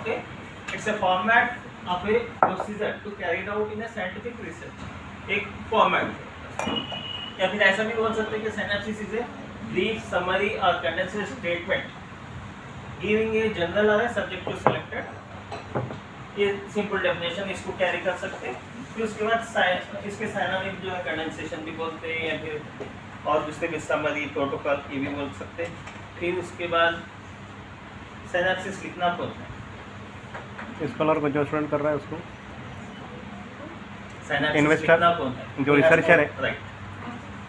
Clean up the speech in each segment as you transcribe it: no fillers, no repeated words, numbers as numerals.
Okay, it's a format of a procedure to carry it out in a scientific research. एक format या फिर ऐसा भी बोल सकते हैं कि सिनैप्सिस इज ए ब्रीफ समरी और condensed statement giving a general और सब्जेक्ट टू सिलेक्टेड। ये सिंपल डेफिनेशन इसको कैरी कर सकते हैं। फिर उसके बाद इसके सिनोनिम जो है कंडेंसेशन भी बोलते हैं या फिर और दूसरे भी समरी प्रोटोकॉल ये भी बोल सकते हैं। फिर उसके बाद सिनैप्सिस कितना बोलते हैं इस कलर को जो स्टूडेंट कर रहा है उसको इन्वेस्टर जो रिसर्चर है, राइट,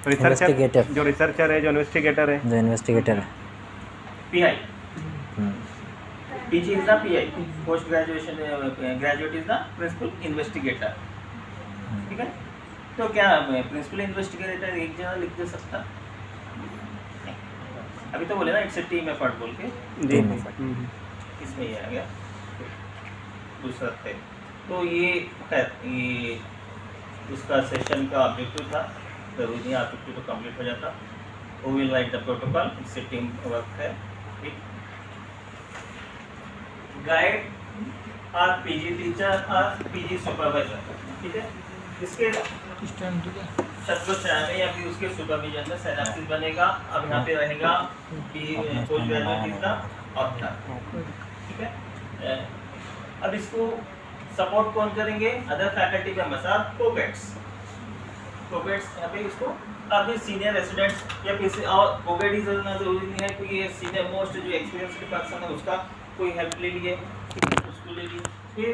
रिसर्चर जो रिसर्चर है, जो इन्वेस्टिगेटर है, PI, PG is the PI, post graduation graduate is the principal investigator. ठीक है, तो क्या प्रिंसिपल इन्वेस्टिगेटर एक जना लिख दे सकता? अभी तो बोले ना इट्स ए टीम एफर्ट बोल के, इसमें ये आ गया दूसरा थे। तो ये उसका सेशन का ऑब्जेक्टिव था, जरूरी नहीं ऑब्जेक्टिव तो कंप्लीट हो जाता। वो विल राइट द प्रोटोकॉल, इससे टीम वर्क है। ठीक, गाइड और पीजी टीचर और पीजी सुपरवाइजर। ठीक है, इसके छात्र या फिर उसके सुपरविजन में सिनैप्सिस बनेगा। अब यहाँ पे रहेगा कि post graduate is the author. ठीक है, अब इसको सपोर्ट कौन करेंगे? अदर फैकल्टी मेंबर्स और कोगेट्स यहाँ पे इसको अभी सीनियर रेसिडेंट्स या किसी और कोगेट ही जरूरी नहीं है, कोई ये सीनियर मोस्ट जो एक्सपीरियंस्ड पर्सन है उसका कोई हेल्प ले लिए, उसको ले लिए। फिर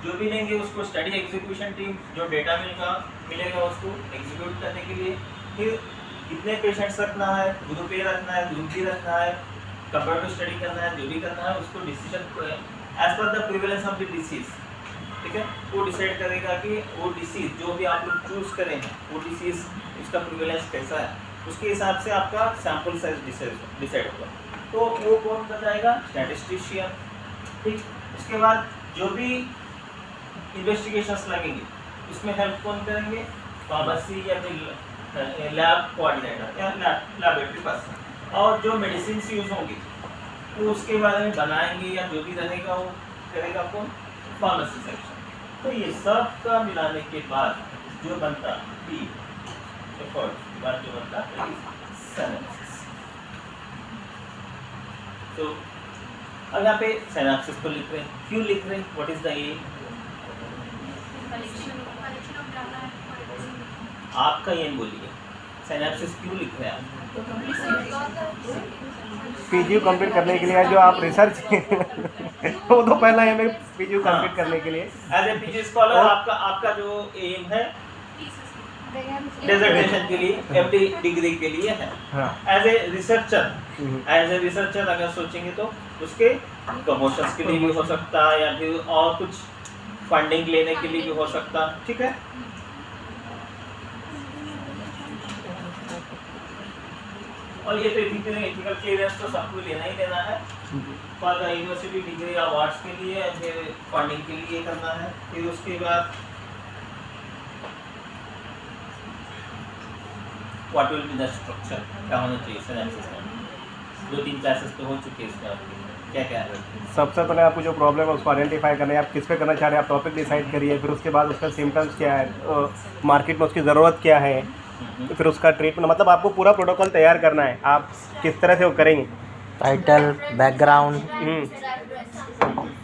जो भी लेंगे उसको स्टडी एग्जीक्यूशन टीम, जो डेटा मिलेगा उसको एग्जीक्यूट करने के लिए। फिर कितने पेशेंट्स रखना है, ग्रुप ए रखना है, ग्रुप बी रखना है, कंपेरेटिव स्टडी करना है, जो भी करना है उसको decision as per the prevalence of the disease. ठीक है, वो डिसाइड करेगा कि वो डिसीज जो भी आप लोग चूज करेंगे वो डिसीज उसका प्रिवेलेंस कैसा है, उसके हिसाब से आपका सैंपल साइज डिसाइड होगा। तो वो कौन बताएगा? स्टैटिस्टिशियन। ठीक, उसके बाद जो भी इन्वेस्टिगेशंस लगेंगे उसमें हेल्प कौन करेंगे? फार्मेसी या फिर लैब कोऑर्डिनेटर या लैबोरेटरी पर्सन। और जो मेडिसिन यूज होंगी तो उसके बारे में बनाएंगे या जो भी रहेगा वो करेगा कौन? Pharmacy section. तो ये सब का मिलाने के बाद जो बनता बी एफर्ट के बाद जो बनता सिनैप्सिस। तो अब यहाँ पे सिनैप्सिस को लिख रहे हैं। क्यों लिख रहे हैं? What is the aim? आपका एम बोलिए, सिनैप्सिस क्यों लिख रहे हैं आप? पीजी कंप्लीट करने के लिए जो आप रिसर्च वो तो पहला है पीजी कंप्लीट करने के लिए एज ए पीजी स्कॉलर आपका जो एम है डिसर्टेशन के लिए, एमडी डिग्री के लिए है। एज ए रिसर्चर अगर सोचेंगे तो उसके प्रमोशंस के लिए भी हो सकता है या फिर और कुछ फंडिंग लेने के लिए भी हो सकता। ठीक है, और ये तो एथिकल क्लियरेंस तो सबको लेना ही लेना है। For the university degree awards के लिए, फिर फंडिंग के लिए करना है। फिर उसके बाद what will be the structure, क्या होना चाहिए सिनैप्सिस में? 2-3 क्लासेस तो हो चुके हैं इसमें, क्या क्या है? सबसे पहले आपको जो प्रॉब्लम है उसको आइडेंटिफाई करना है, आप किस पे करना चाह रहे हैं, आप टॉपिक डिसाइड करिए। फिर उसके बाद उसका सिम्टम्स क्या है, मार्केट में उसकी ज़रूरत क्या है, फिर उसका ट्रीटमेंट, मतलब आपको पूरा प्रोटोकॉल तैयार करना है। आप किस तरह से वो करेंगे, title, background,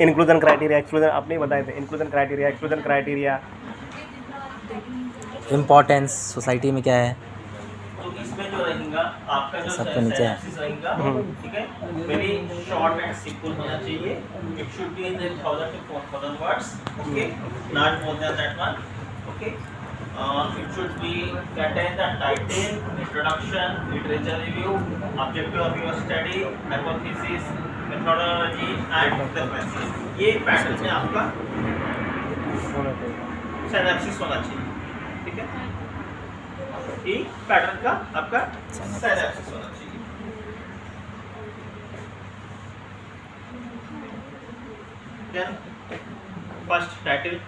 inclusion criteria, exclusion आपने बताए थे, inclusion criteria, exclusion criteria, importance society में क्या है। तो इसमें जो रहेगा आपका जो सबके नीचे है। सिनैप्सिस रहेगा, ठीक है, वेरी शॉर्ट एंड सिंपल होना चाहिए। It should be in 1000 to 4000 words, okay, not more than that one, okay. It should be contain the title, introduction, literature review, objective of your study, hypothesis, methodology and references। ये pattern में आपका सिनैप्सिस होना चाहिए। ठीक है, ये pattern का आपका सिनैप्सिस होना चाहिए। देन फर्स्ट टाइटल,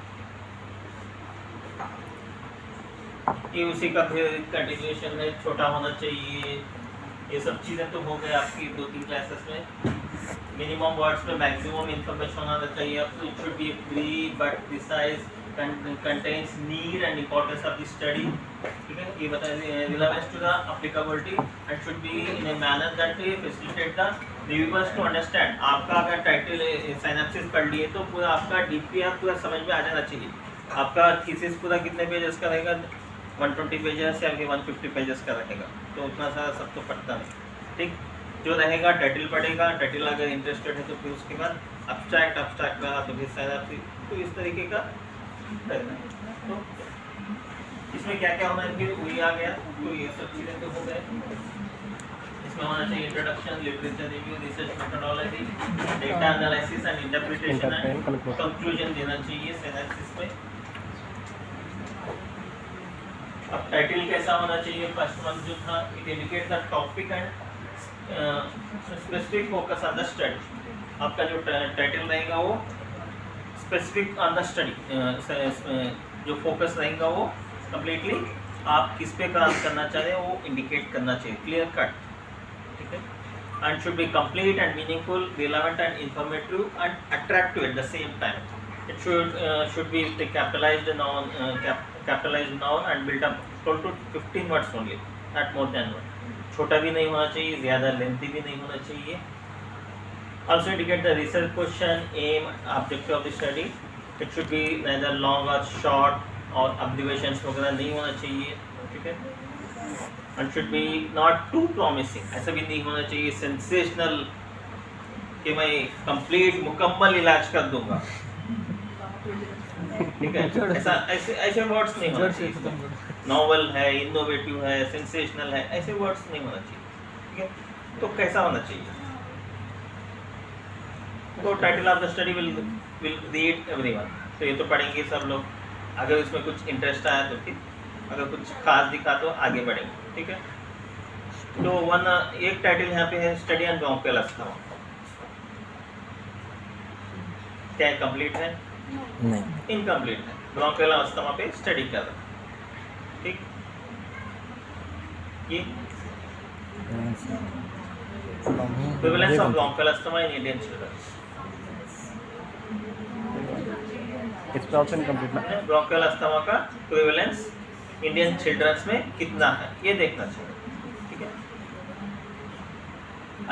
ये उसी का फिर कंटिन्यूएशन है, छोटा होना चाहिए। ये सब चीज़ें तो हो गए आपकी 2-3 क्लासेस में। मिनिमम वर्ड्स में मैक्सिमम इंफॉर्मेशन होना चाहिए. It should be brief but precise, contains need and importance of the study. ठीक है, ये बताइए relevance to the applicability and should be in a manner that facilitate the reviewers to understand. आपका अगर title synopsis पढ़ लिए तो पूरा आपका डीपीआर पूरा समझ में आ जाना चाहिए. आपका थीसिस पूरा कितने पेजेस का रहेगा? 120 पेजेस या फिर 150 पेजेस का रहेगा. तो उतना सारा सब तो पढ़ता नहीं. ठीक, जो रहेगा टाइटल पढ़ेगा. टाइटल अगर इंटरेस्टेड है तो फिर उसके बाद अब्स्ट्रैक्ट रहा तो फिर सिनॉप्सिस. तो इस तरीके का करना है. तो इसमें क्या क्या होना है? वही आ गया. तो ये सब चीज़ें तो हो गए. इसमें होना चाहिए introduction, literature review, research methodology, data analysis and interpretation and conclusion देना चाहिए सिनॉप्सिस में. अब टाइटल कैसा होना चाहिए? फर्स्ट वन जो था, it indicate the topic and specific focus on the study. आपका जो टाइटल रहेगा वो स्पेसिफिक ऑन द स्टडी, जो फोकस रहेगा वो कम्प्लीटली आप किस पे काम करना चाह रहे हैं वो इंडिकेट करना चाहिए, क्लियर कट. ठीक है, and should be complete and meaningful, relevant and informative and attractive at the same time. It should be capitalised noun and built up 12 to 15 words only, not more than one. छोटा भी नहीं होना चाहिए, ज़्यादा lengthy भी नहीं होना चाहिए. Also indicate the research question, aim, objective of the study. It should be neither long or short or abbreviations वगैरह नहीं होना चाहिए. ठीक है, and should be not too promising. ऐसा भी नहीं होना चाहिए sensational कि मैं complete मुकम्मल इलाज कर दूंगा. ठीक है, ऐसे वर्ड्स नहीं होना चाहिए. नॉवल है, इनोवेटिव है, सेंसेशनल है, ऐसे वर्ड्स नहीं होना चाहिए. ठीक है, तो कैसा होना चाहिए? तो title of the study will read everyone. तो ये तो पढ़ेंगे सब लोग. अगर इसमें कुछ इंटरेस्ट आया तो ठीक, अगर कुछ खास दिखा तो आगे बढ़ेंगे. ठीक है, तो एक टाइटल यहाँ पे है स्टडी एंड ब्रोंकियोलस्थमा. क्या कंप्लीट है? नहीं. इनकम्प्लीट है. ब्रोंकियोलस्थमा पे स्टडी कर रहा है. ठीक, ये prevalence of bronchial asthma in Indian children. इसमें ऑप्शन कंप्लीट ना. ब्रोंकियोलस्थमा का प्रिवेलेंस इंडियन चिल्ड्रंस में कितना है ये देखना चाहिए. ठीक है,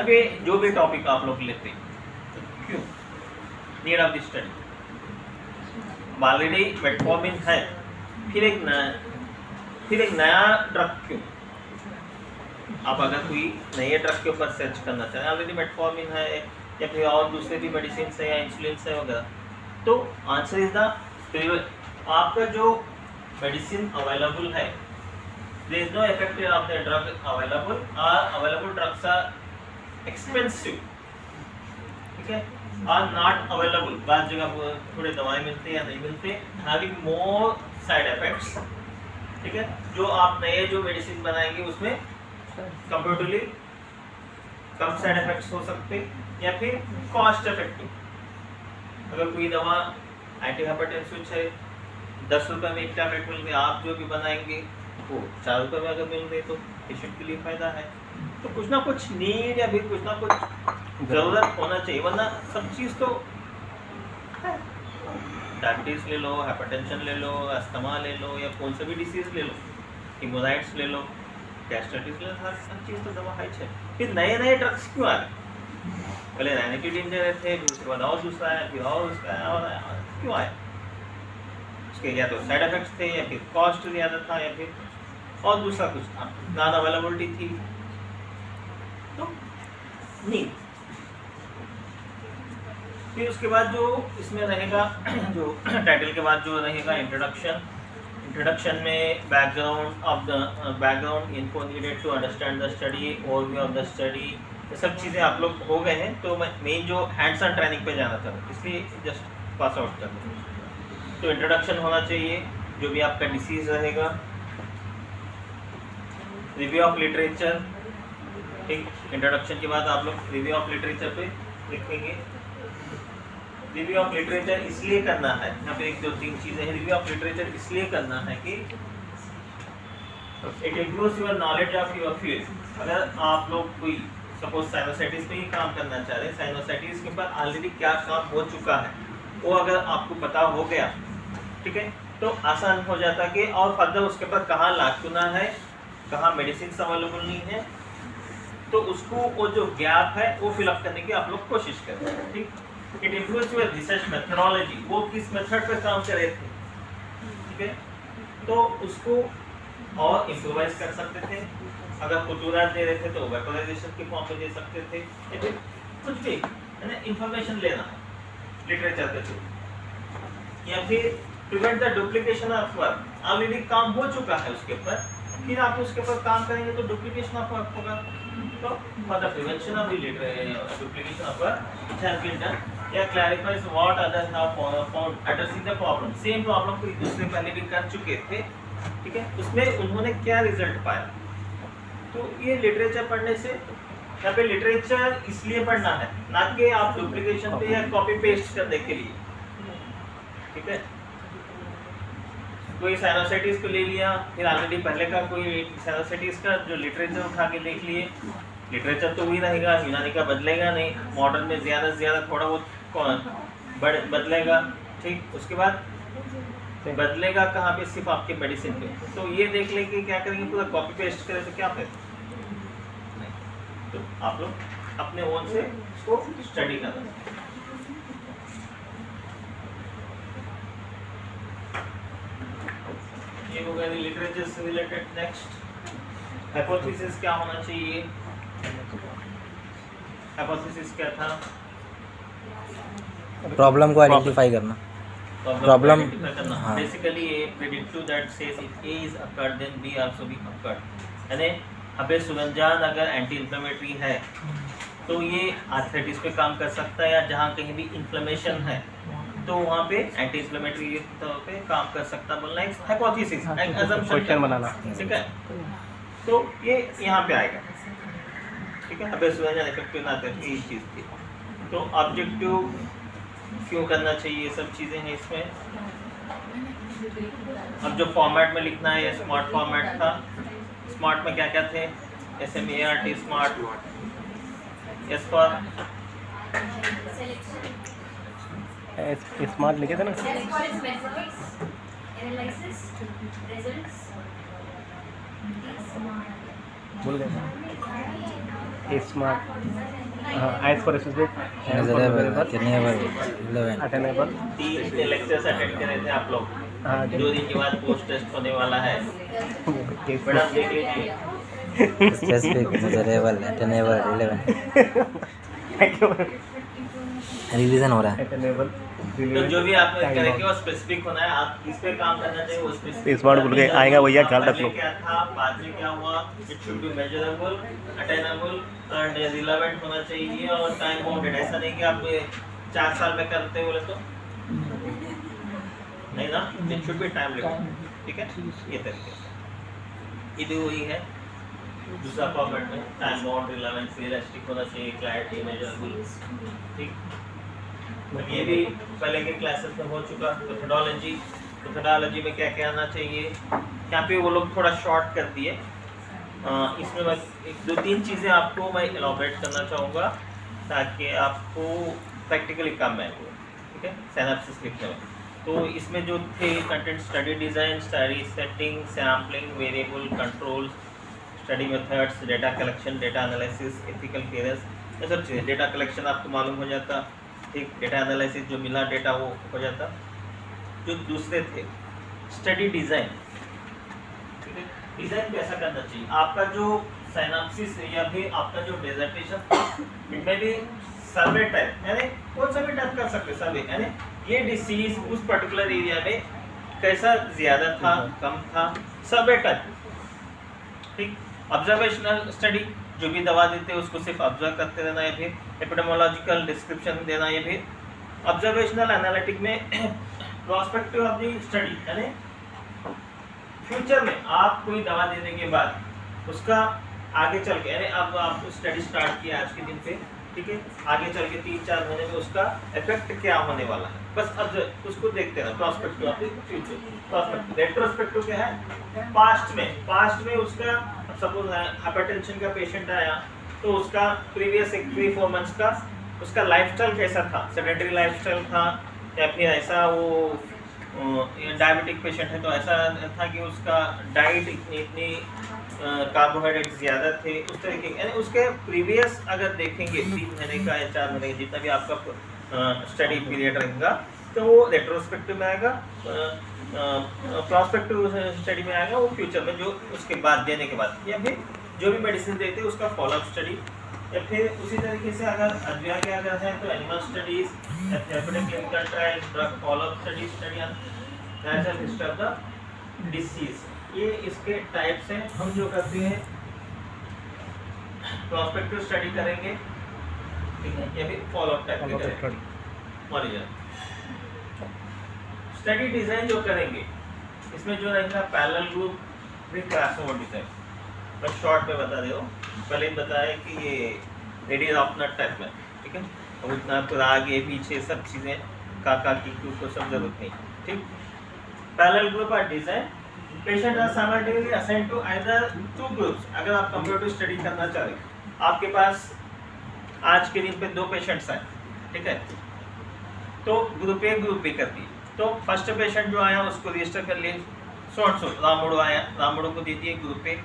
अभी जो भी टॉपिक आप लोग लेते हैं, तो क्यों need of the study. Already metformin है, फिर एक नया ड्रग क्यों? आप अगर कोई नए ड्रग के ऊपर सर्च करना चाहें, ऑलरेडी मेटफॉर्मिन है या फिर और दूसरे भी मेडिसिन है या इंसुलिन है वगैरह, तो आंसर इज द आपका जो मेडिसिन अवेलेबल है, there is no effect of the drug available drugs are expensive. ठीक है, आर नॉट अवेलेबल. बाद जगह थोड़े दवाएं मिलते या नहीं मिलते, हैविंग मोर साइड इफेक्ट्स. ठीक है, जो आप नए जो मेडिसिन बनाएंगे उसमें कंपेरेटिवली कम साइड इफेक्ट्स हो सकते या फिर कॉस्ट इफेक्टिव. अगर कोई दवा एंटी हाइपरटेंसिव है, 10 रुपये में एक टैबलेट मिल गई, आप जो भी बनाएंगे वो 4 रुपये में अगर मिल गई तो पेशेंट के लिए फ़ायदा है. तो कुछ ना कुछ नीड या फिर कुछ ना कुछ ज़रूरत होना चाहिए, वरना सब चीज़ तो डायबिटीज़ ले लो, हाइपरटेंशन ले लो, अस्थमा ले लो या कौन सा भी डिसीज़ ले लो, हिमोराइड्स ले लो, गैस्ट्राइटिस ले लो, हर चीज़ तो दवा है. फिर नए नए ड्रग्स क्यों आ रहे? पहले रैनिटिडिन दे रहे थे, फिर उसके बाद और दूसरा आया, फिर और उसका आया, और क्यों आया? उसके या तो साइड इफेक्ट्स थे या फिर कॉस्ट ज़्यादा था या फिर और दूसरा कुछ था, ज़्यादा अवेलेबिलिटी थी. तो नहीं. फिर उसके बाद जो इसमें रहेगा, जो टाइटल के बाद जो रहेगा इंट्रोडक्शन में background info needed to understand the study, overview of the study, ये सब चीज़ें आप लोग हो गए हैं. तो मैं मेन जो हैंड्स ऑन ट्रेनिंग पे जाना था, इसलिए जस्ट पास आउट कर दूँ. तो इंट्रोडक्शन होना चाहिए, जो भी आपका डिसीज़ रहेगा, रिव्यू ऑफ लिटरेचर. ठीक, इंट्रोडक्शन के बाद आप लोग रिव्यू ऑफ लिटरेचर पे लिखेंगे. रिव्यू ऑफ लिटरेचर इसलिए करना है, यहाँ पे 1-2-3 चीज़ें हैं. रिव्यू ऑफ लिटरेचर इसलिए करना है कि it improves your knowledge of your field. अगर आप लोग कोई सपोज साइनोसाइटिस पे ही काम करना चाह रहे हैं, साइनोसाइटिस के ऊपर ऑलरेडी क्या काम हो चुका है वो अगर आपको पता हो गया, ठीक है, तो आसान हो जाता कि और फर्दर उसके ऊपर कहाँ लाकुना है, कहाँ मेडिसिन अवेलेबल नहीं है, तो उसको वो जो गैप है वो फिलअप करने की आप लोग कोशिश करें। ठीक, it improves your research methodology, वो किस मेथड पे काम कर रहे थे, ठीक है, तो उसको और इम्प्रोवाइज कर सकते थे। अगर खुतूरात दे रहे थे तो वेपोराइजेशन के फॉर्म में दे सकते थे, या फिर कुछ भी है ना, इंफॉर्मेशन लेना है लिटरेचर के थ्रू, या फिर prevent the duplication of work, already काम हो चुका है उसके ऊपर, फिर आप उसके ऊपर काम करेंगे तो डुप्लीकेशन ऑफ वर्क होगा। तो for the prevention of duplication of work it has been done, या clarifies what others have found addressing the problem, same problem को दूसरे पहले भी कर चुके थे, ठीक है, उसमें उन्होंने क्या रिजल्ट पाया। तो ये लिटरेचर पढ़ने से, यहाँ पे लिटरेचर इसलिए पढ़ना है ना कि आप डुप्लीकेशन पे या कॉपी पेस्ट करने के लिए, ठीक है। कोई साइनोसाइटिस को ले लिया, फिर ऑलरेडी पहले का कोई साइनोसाइटिस का जो लिटरेचर उठा के देख लिए, लिटरेचर तो वही रहेगा, यूनानी का बदलेगा नहीं, मॉडर्न में ज़्यादा से ज़्यादा थोड़ा बहुत बदलेगा, ठीक। उसके बाद बदलेगा कहाँ पे, सिर्फ आपके मेडिसिन पे। तो ये देख ले कि क्या करेंगे, पूरा कॉपी पेस्ट करें तो क्या फायदा नहीं। तो आप लोग अपने ओन से इसको स्टडी करना। ये हो गया लिटरेचर से रिलेटेड। नेक्स्ट हाइपोथेसिस क्या होना चाहिए। हाइपोथेसिस क्या था, प्रॉब्लम को आइडेंटिफाई करना, प्रॉब्लम हाँ। बेसिकली ये predictive that says if A is occurred then B also B occurred, यानी हबे सुगंजान अगर एंटी इन्फ्लेमेटरी है तो ये आर्थराइटिस पे काम कर सकता है, या जहाँ कहीं भी इन्फ्लेमेशन है तो वहाँ पे एंटी इन्फ्लेमेटरी पे काम कर सकता है, बोलना एक हाइपोथेसिस, एक अजम्पशन बनाना, ठीक है। तो ये यहाँ पे आएगा, ठीक है। हबे सुगंजान इफेक्टिव ना करके ये चीज़ थी। तो ऑब्जेक्टिव क्यों करना चाहिए, ये सब चीज़ें हैं इसमें। अब जो फॉर्मेट में लिखना है, ये स्मार्ट फॉर्मेट था। स्मार्ट में क्या क्या थे, SMART smart, S for smart लिखे थे ना, भूल गए स्मार्ट, हाँ, S for specific, attainable. 3 lectures attend करे थे आप लोग, हाँ, 2 दिन के बाद पोस्ट टेस्ट होने वाला है, बड़ा देख लीजिए। Specific, measurable, attainable, relevant, thank you. Revision हो रहा है। अटेनेबल, तो जो भी आप करेंगे वो स्पेसिफिक होना है, आप किस पे काम करना चाहिए वो स्पेसिफिक। स्मार्ट भूल गए, आएगा भैया, ख्याल रख लो। क्या था, बाद में क्या हुआ, it should be measurable, attainable and relevant होना चाहिए, और टाइम बाउंडेड। ऐसा नहीं कि आप 4 साल में करते बोले तो नहीं ना, it should be time limited, ठीक है। ये तरीके से ये वही है। दूसरा फॉर्मेट में टाइम बाउंड, रिलेवेंस, रियलिस्टिक होना चाहिए, क्लैरिटी, मेजरेबल, ठीक। ये भी पहले के क्लासेस में हो चुका। मेथोडोलॉजी, मेथोडोलॉजी में क्या क्या आना चाहिए, यहाँ पे वो लोग थोड़ा शॉर्ट कर दिए। इसमें मैं 2-3 चीज़ें आपको मैं एलॉबरेट करना चाहूँगा ताकि आपको प्रैक्टिकली काम में आए, ठीक है, सिनैप्सिस लिखने में। तो इसमें जो थे content, study design, study setting, sampling, variable controls, study methods, data collection, data analysis, ethical clearance, ये सब चीज़ें। डेटा कलेक्शन आपको मालूम हो जाता, ठीक। डेटा एनालिसिस, जो मिला डेटा वो हो जाता। जो दूसरे थे स्टडी डिज़ाइन, ठीक है। डिज़ाइन कैसा करना चाहिए, आपका जो साइनॉप्सिस या फिर आपका जो डिसर्टेशन, इनमें भी सर्वे टाइप, यानी कौन सा भी टाइप कर सकते सर्वे, यानी ये डिसीज उस पर्टिकुलर एरिया में कैसा ज़्यादा था, कम था, सर्वे टाइप, ठीक। ऑब्जर्वेशनल स्टडी, जो भी दवा देते हैं उसको सिर्फ ऑब्जर्व करते रहना, या फिर एपिडेमोलॉजिकल डिस्क्रिप्शन देना, या फिर ऑब्जर्वेशनल एनालिटिक में प्रोस्पेक्टिव ऑफ द स्टडी, यानी फ्यूचर में आप कोई दवा देने के बाद उसका आगे चल के, यानी अब आप स्टडी स्टार्ट किया आज के दिन पे, ठीक है, आगे चल के 3-4 महीने में उसका इफेक्ट क्या होने वाला है, बस अब उसको देखते रहना। Prospective of the future, prospective. Retrospective क्या है, पास्ट में उसका, सपोज हाइपरटेंशन का पेशेंट आया तो उसका प्रीवियस 3-4 मंथ्स का उसका लाइफस्टाइल कैसा था, सेडेंटरी लाइफस्टाइल था या फिर ऐसा वो डायबिटिक पेशेंट है तो ऐसा था कि उसका डाइट इतनी कार्बोहाइड्रेट ज़्यादा थे, उस तरीके यानी उसके प्रीवियस अगर देखेंगे 3 महीने का या 4 महीने का जितना भी आपका स्टडी पीरियड रहेगा तो वो रेट्रोस्पेक्टिव में आएगा, प्रॉस्पेक्टिव स्टडी में आएगा, वो फ्यूचर में जो उसके बाद देने के बाद या फिर जो भी मेडिसिन देते हैं उसका फॉलोअप स्टडी, या फिर उसी तरीके से अगर अद्विया के अगर है तो animal studies, therapeutic clinical trial, drug follow up study on natural history of the disease. ये इसके टाइप से हम जो करते हैं प्रॉस्पेक्टिव स्टडी करेंगे, ठीक है, या फिर फॉलोअप टाइप के करेंगे। स्टडी डिजाइन जो करेंगे इसमें जो रहेगा parallel group with crossover design. मैं शॉर्ट में बता दे रहा हूँ, पहले ही बताया कि ये रेडियल ऑफनट टाइप में, ठीक है, अब उतना पूरा आगे पीछे सब चीज़ें काका की को सब जरूरत नहीं, ठीक। Parallel group are design, patient are simultaneously assigned to either 2 groups. अगर आप कंप्यूटर स्टडी करना चाह रहे हैं, आपके पास आज के दिन पे 2 पेशेंट्स आए, ठीक है, तो ग्रुप ए ग्रुप बी कर दिए। तो फर्स्ट पेशेंट जो आया उसको रजिस्टर कर लिए, सो रामुडो आया, रामुडो को दे दिए ग्रुप ए,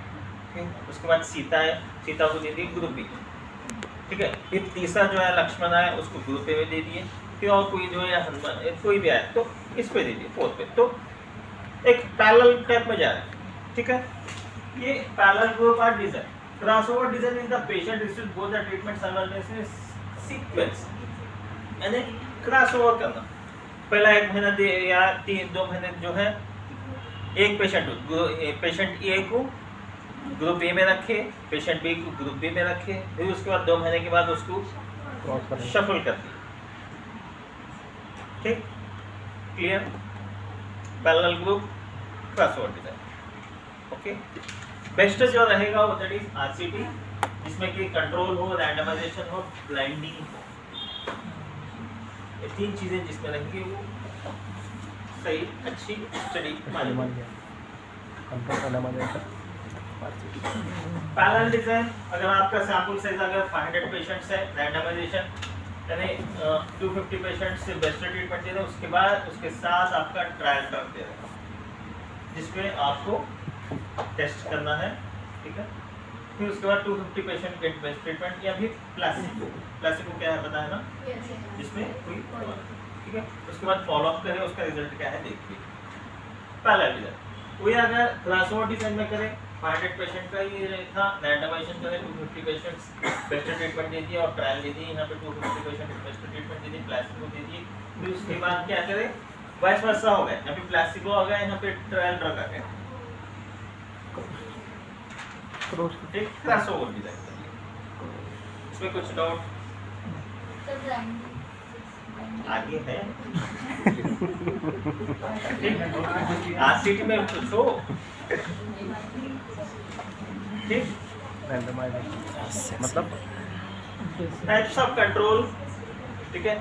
उसके बाद सीता है, सीता को दे दिए ग्रुप बी, ठीक है। फिर तीसरा जो है लक्ष्मण आया, उसको ग्रुप ए में दे दिए। फिर और कोई जो है हनुमान कोई भी आया तो इस पे दे दिए, 4th पे। तो एक पैरेलल टाइप में जा रहा है, ठीक है। ये parallel group are design. Crossover design is the patient receives both the treatment simultaneously sequence, यानी क्रॉसओवर करना। पहला 1 महीना दे या 2 महीने जो है एक पेशेंट ए को ग्रुप ए में रखे, पेशेंट बी को ग्रुप बी में रखे, फिर उसके बाद 2 महीने के बाद उसको शफल कर दिए, ठीक, clear. Parallel group crossover design, okay. Best जो रहेगा वो दैट इज आरसीटी, जिसमें कि कंट्रोल हो, रैंडमाइजेशन हो, ब्लाइंडिंग हो, ये 3 चीजें जिसमें रहेंगी वो सही अच्छी स्टडी मानी। पैरेलल डिजाइन, अगर आपका सैंपल साइज अगर 500 पेशेंट्स है, रैंडमाइजेशन यानी 250 पेशेंट्स से बेस्ट ट्रीटमेंट दे रहे हैं, उसके बाद उसके साथ आपका ट्रायल कर दे रहे हैं जिसमें आपको टेस्ट करना है, ठीक है। फिर उसके बाद 250 पेशेंट गेट बेस्ट ट्रीटमेंट, या फिर प्लासिबो। प्लासिबो क्या है पता है ना, जिसमें कोई, ठीक है। उसके बाद फॉलोअप करें, उसका रिजल्ट क्या है देखिए। पैरेलल डिजाइन वही अगर क्रॉसओवर डिजाइन में करें, 500 पेशेंट का ये था, रैंडमाइजेशन करें, 250 पेशेंट्स बेस्ट ट्रीटमेंट दे दिए और ट्रायल दे दिए, यहाँ पे 250 पेशेंट बेस्ट ट्रीटमेंट दे दिए, प्लासिबो दे दिए। फिर उसके बाद क्या करें, वाइस वर्सा हो गया, यहाँ पे प्लासिबो आ गया, यहाँ पे ट्रायल ड्रग आ गया, ठीक। क्रॉसओवर डिजाइन, इसमें कुछ डाउट आगे है, ठीक, आरसीटी में पूछो, ठीक। मतलब टाइप्स ऑफ कंट्रोल, ठीक है।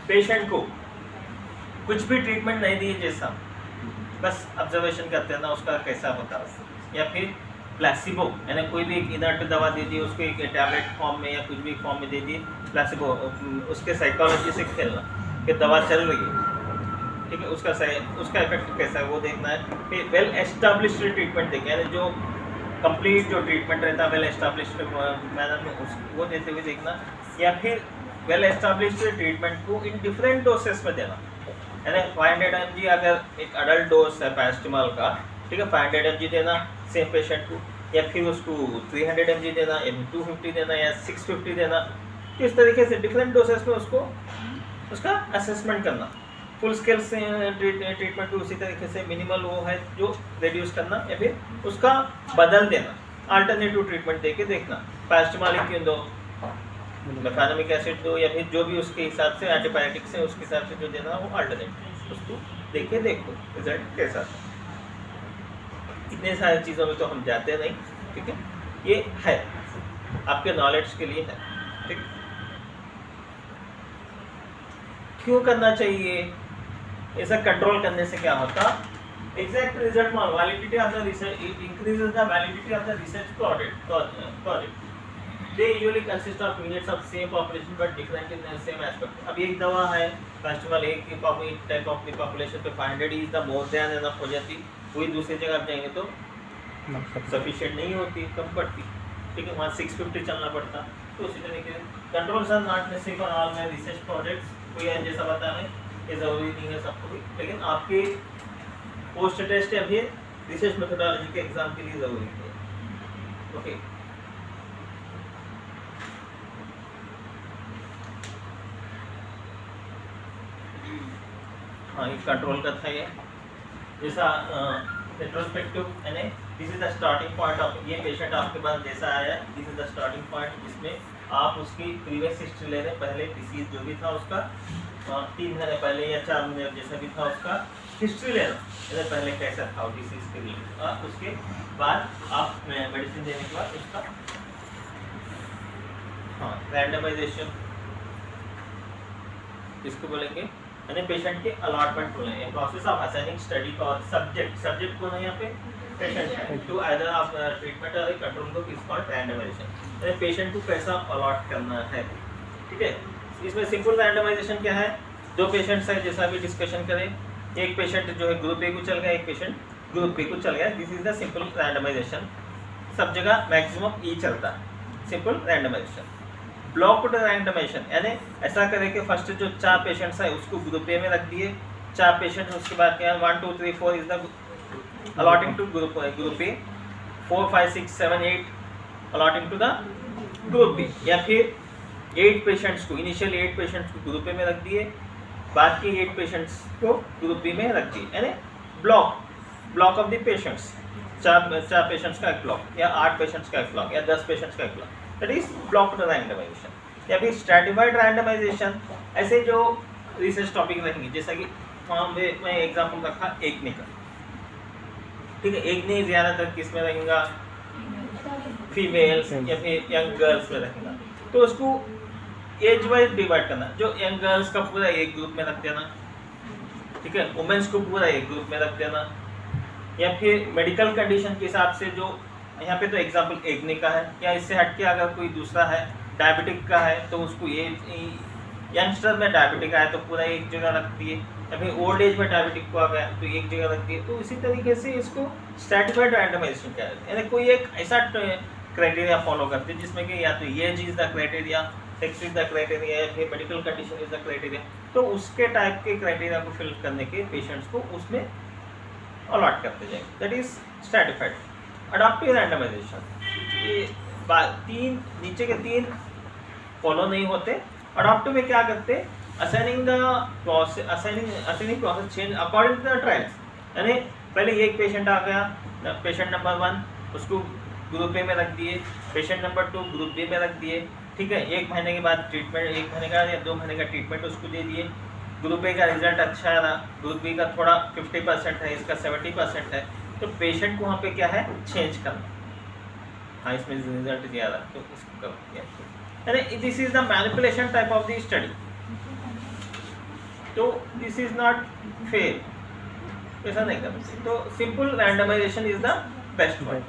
पेशेंट को कुछ भी ट्रीटमेंट नहीं दिए, जैसा बस ऑब्जर्वेशन करते हैं ना उसका कैसा होता है, या फिर प्लासिबो यानी कोई भी इनर्ट दवा दे दी उसको एक टैबलेट फॉर्म में या कुछ भी फॉर्म में दे दी, प्लासिबो उसके साइकोलॉजी से खेलना कि दवा चल रही है, ठीक है, उसका इफेक्ट कैसा है वो देखना है। फिर वेल एस्टैब्लिश्ड ट्रीटमेंट देखें, यानी जो कंप्लीट जो ट्रीटमेंट रहता है वेल एस्टैब्लिश्ड मैनर में वो देते हुए देखना, या फिर वेल एस्टैब्लिश्ड ट्रीटमेंट को इन डिफरेंट डोसेस में देना, यानी 500 mg अगर एक अडल्ट डोज है पैरासिटामोल का, ठीक है, 500 mg देना सेम पेशेंट को, या फिर उसको 300 mg देना, या 250 देना, या 650 देना। तो इस तरीके से डिफरेंट डोसेस में उसको उसका असेसमेंट करना। फुल स्केल से ट्रीटमेंट को उसी तरीके से मिनिमल वो है जो रिड्यूस करना, या फिर उसका बदल देना, अल्टरनेटिव ट्रीटमेंट देके देखना, पैरासिटामोल क्यों दो, मेफेनामिक एसिड दो, या फिर जो भी उसके हिसाब से एंटीबायोटिक्स है उसके हिसाब से जो देना वो अल्टरनेटिव, उसको देखे देखो रिजल्ट कैसा था। इतने सारी चीज़ों में तो हम जाते नहीं, ठीक है, ये है आपके नॉलेज के लिए है, ठीक। क्यों करना चाहिए, ऐसा कंट्रोल करने से क्या होता, एग्जैक्ट रिजल्ट में validity of the research, it increases the validity of the research project, they usually consist of units of same population but different in same aspect. अब एक दवा है फर्स्ट ऑफ ऑल एक टाइप ऑफ द पॉपुलेशन पे 500 is the more than enough हो जाती, वही दूसरी जगह आप जाएंगे तो सफिशिएंट नहीं होती, कम पड़ती, ठीक है, वहाँ 650 चलना पड़ता। तो उसी तरीके से controls are not necessary for all my research projects, कोई जैसा बता रहे ये ज़रूरी नहीं है सबको भी, लेकिन आपके पोस्ट टेस्ट या फिर रिसर्च मेथोडोलॉजी के एग्जाम के लिए ज़रूरी है। ओके, हाँ ये कंट्रोल का था ये, जैसा रेट्रोस्पेक्टिव यानी this is the starting point of, ये पेशेंट आपके पास जैसा आया this is the starting point, जिसमें आप उसकी प्रीवियस हिस्ट्री ले रहे हैं, पहले डिसीज जो भी था उसका 3 महीने पहले या 4 महीने जैसा भी था उसका हिस्ट्री ले रहा है, पहले कैसा था डिसीज के लिए, उसके बाद आप मेडिसिन देने के बाद उसका हाँ रैंडमाइजेशन इसको बोलेंगे, यानी पेशेंट के अलॉटमेंट बोलेंगे, process of assigning study for subject कौन है यहाँ पे पेशेंट है, टू आइदर ऑफ ट्रीटमेंट और control group is called randomization, यानी पेशेंट को कैसा अलॉट करना है, ठीक है। इसमें सिंपल रैंडमाइजेशन क्या है, 2 पेशेंट्स है जैसा भी डिस्कशन करें, एक पेशेंट जो है ग्रुप ए को चल गया, एक पेशेंट ग्रुप बी को चल गया, this is the simple randomization, सब जगह मैक्सिमम ई चलता है, सिंपल रैंडमाइजेशन। ब्लॉक्ड रैंडमाइजेशन यानी ऐसा करें कि फर्स्ट जो 4 पेशेंट्स है उसको ग्रुप ए में रख दिए, 4 पेशेंट्स उसके बाद क्या 1 2 3 4 is the allotting to group A, 4 5 6 7 8 allotting to the group B, या फिर 8 पेशेंट्स को इनिशियल 8 पेशेंट्स को ग्रुप ए में रख दिए, बाद के 8 पेशेंट्स को ग्रुप बी में रख दिए, यानी block of the patients, 4 patients का एक ब्लॉक या 8 पेशेंट्स का एक ब्लॉक या 10 पेशेंट्स का एक block, that is blocked randomization. या फिर स्ट्रैटिफाइड रैंडमाइजेशन, ऐसे जो रिसर्च टॉपिक रहेंगे, जैसा कि वहाँ मैं एग्जाम्पल रखा एक्ने का, ठीक है, एक्ने ज़्यादातर किस में रहेगा, फीमेल्स या फिर यंग गर्ल्स में रहेगा, तो उसको एज वाइज डिवाइड करना, जो यंग गर्ल्स का पूरा एक ग्रुप में रख देना, ठीक है, वुमेन्स को पूरा एक ग्रुप में रख देना, या फिर मेडिकल कंडीशन के हिसाब से जो यहाँ पे तो एग्जांपल एक्ने का है, या इससे हटके अगर कोई दूसरा है डायबिटिक का है तो उसको ये यंगस्टर में डायबिटिक आया तो पूरा एक जगह रख दिए, या फिर ओल्ड एज में डायबिटिक को आ गया तो एक जगह रख दिए, तो इसी तरीके से इसको स्ट्रैटिफाइड रैंडमाइजेशन क्या है, यानी कोई एक ऐसा क्राइटेरिया फॉलो करते हैं जिसमें कि या तो ये age is the criteria, sex is the criteria, या फिर medical condition is the criteria, तो उसके टाइप के क्राइटेरिया को फिल करने के पेशेंट्स को उसमें अलॉट करते जाएंगे, that is stratified. Adaptive randomization, ये 3 नीचे के 3 फॉलो नहीं होते। अडॉप्टिव में क्या करते, assigning process change according to the trials, यानी पहले एक पेशेंट आ गया, पेशेंट नंबर 1 उसको ग्रुप ए में रख दिए, पेशेंट नंबर 2 ग्रुप बी में रख दिए, ठीक है, 1 महीने के बाद ट्रीटमेंट, 1 महीने का या 2 महीने का ट्रीटमेंट उसको दे दिए, ग्रुप ए का रिजल्ट अच्छा रहा, ग्रुप बी का थोड़ा 50% है, इसका 70% है, तो पेशेंट को वहाँ पे क्या है चेंज करना, हाँ इसमें रिजल्ट ज़्यादा तो इसको कर, यानी this is the manipulation type of the study, तो दिस इज नॉट फेयर, ऐसा नहीं करना चाहिए, तो simple randomization is the best one.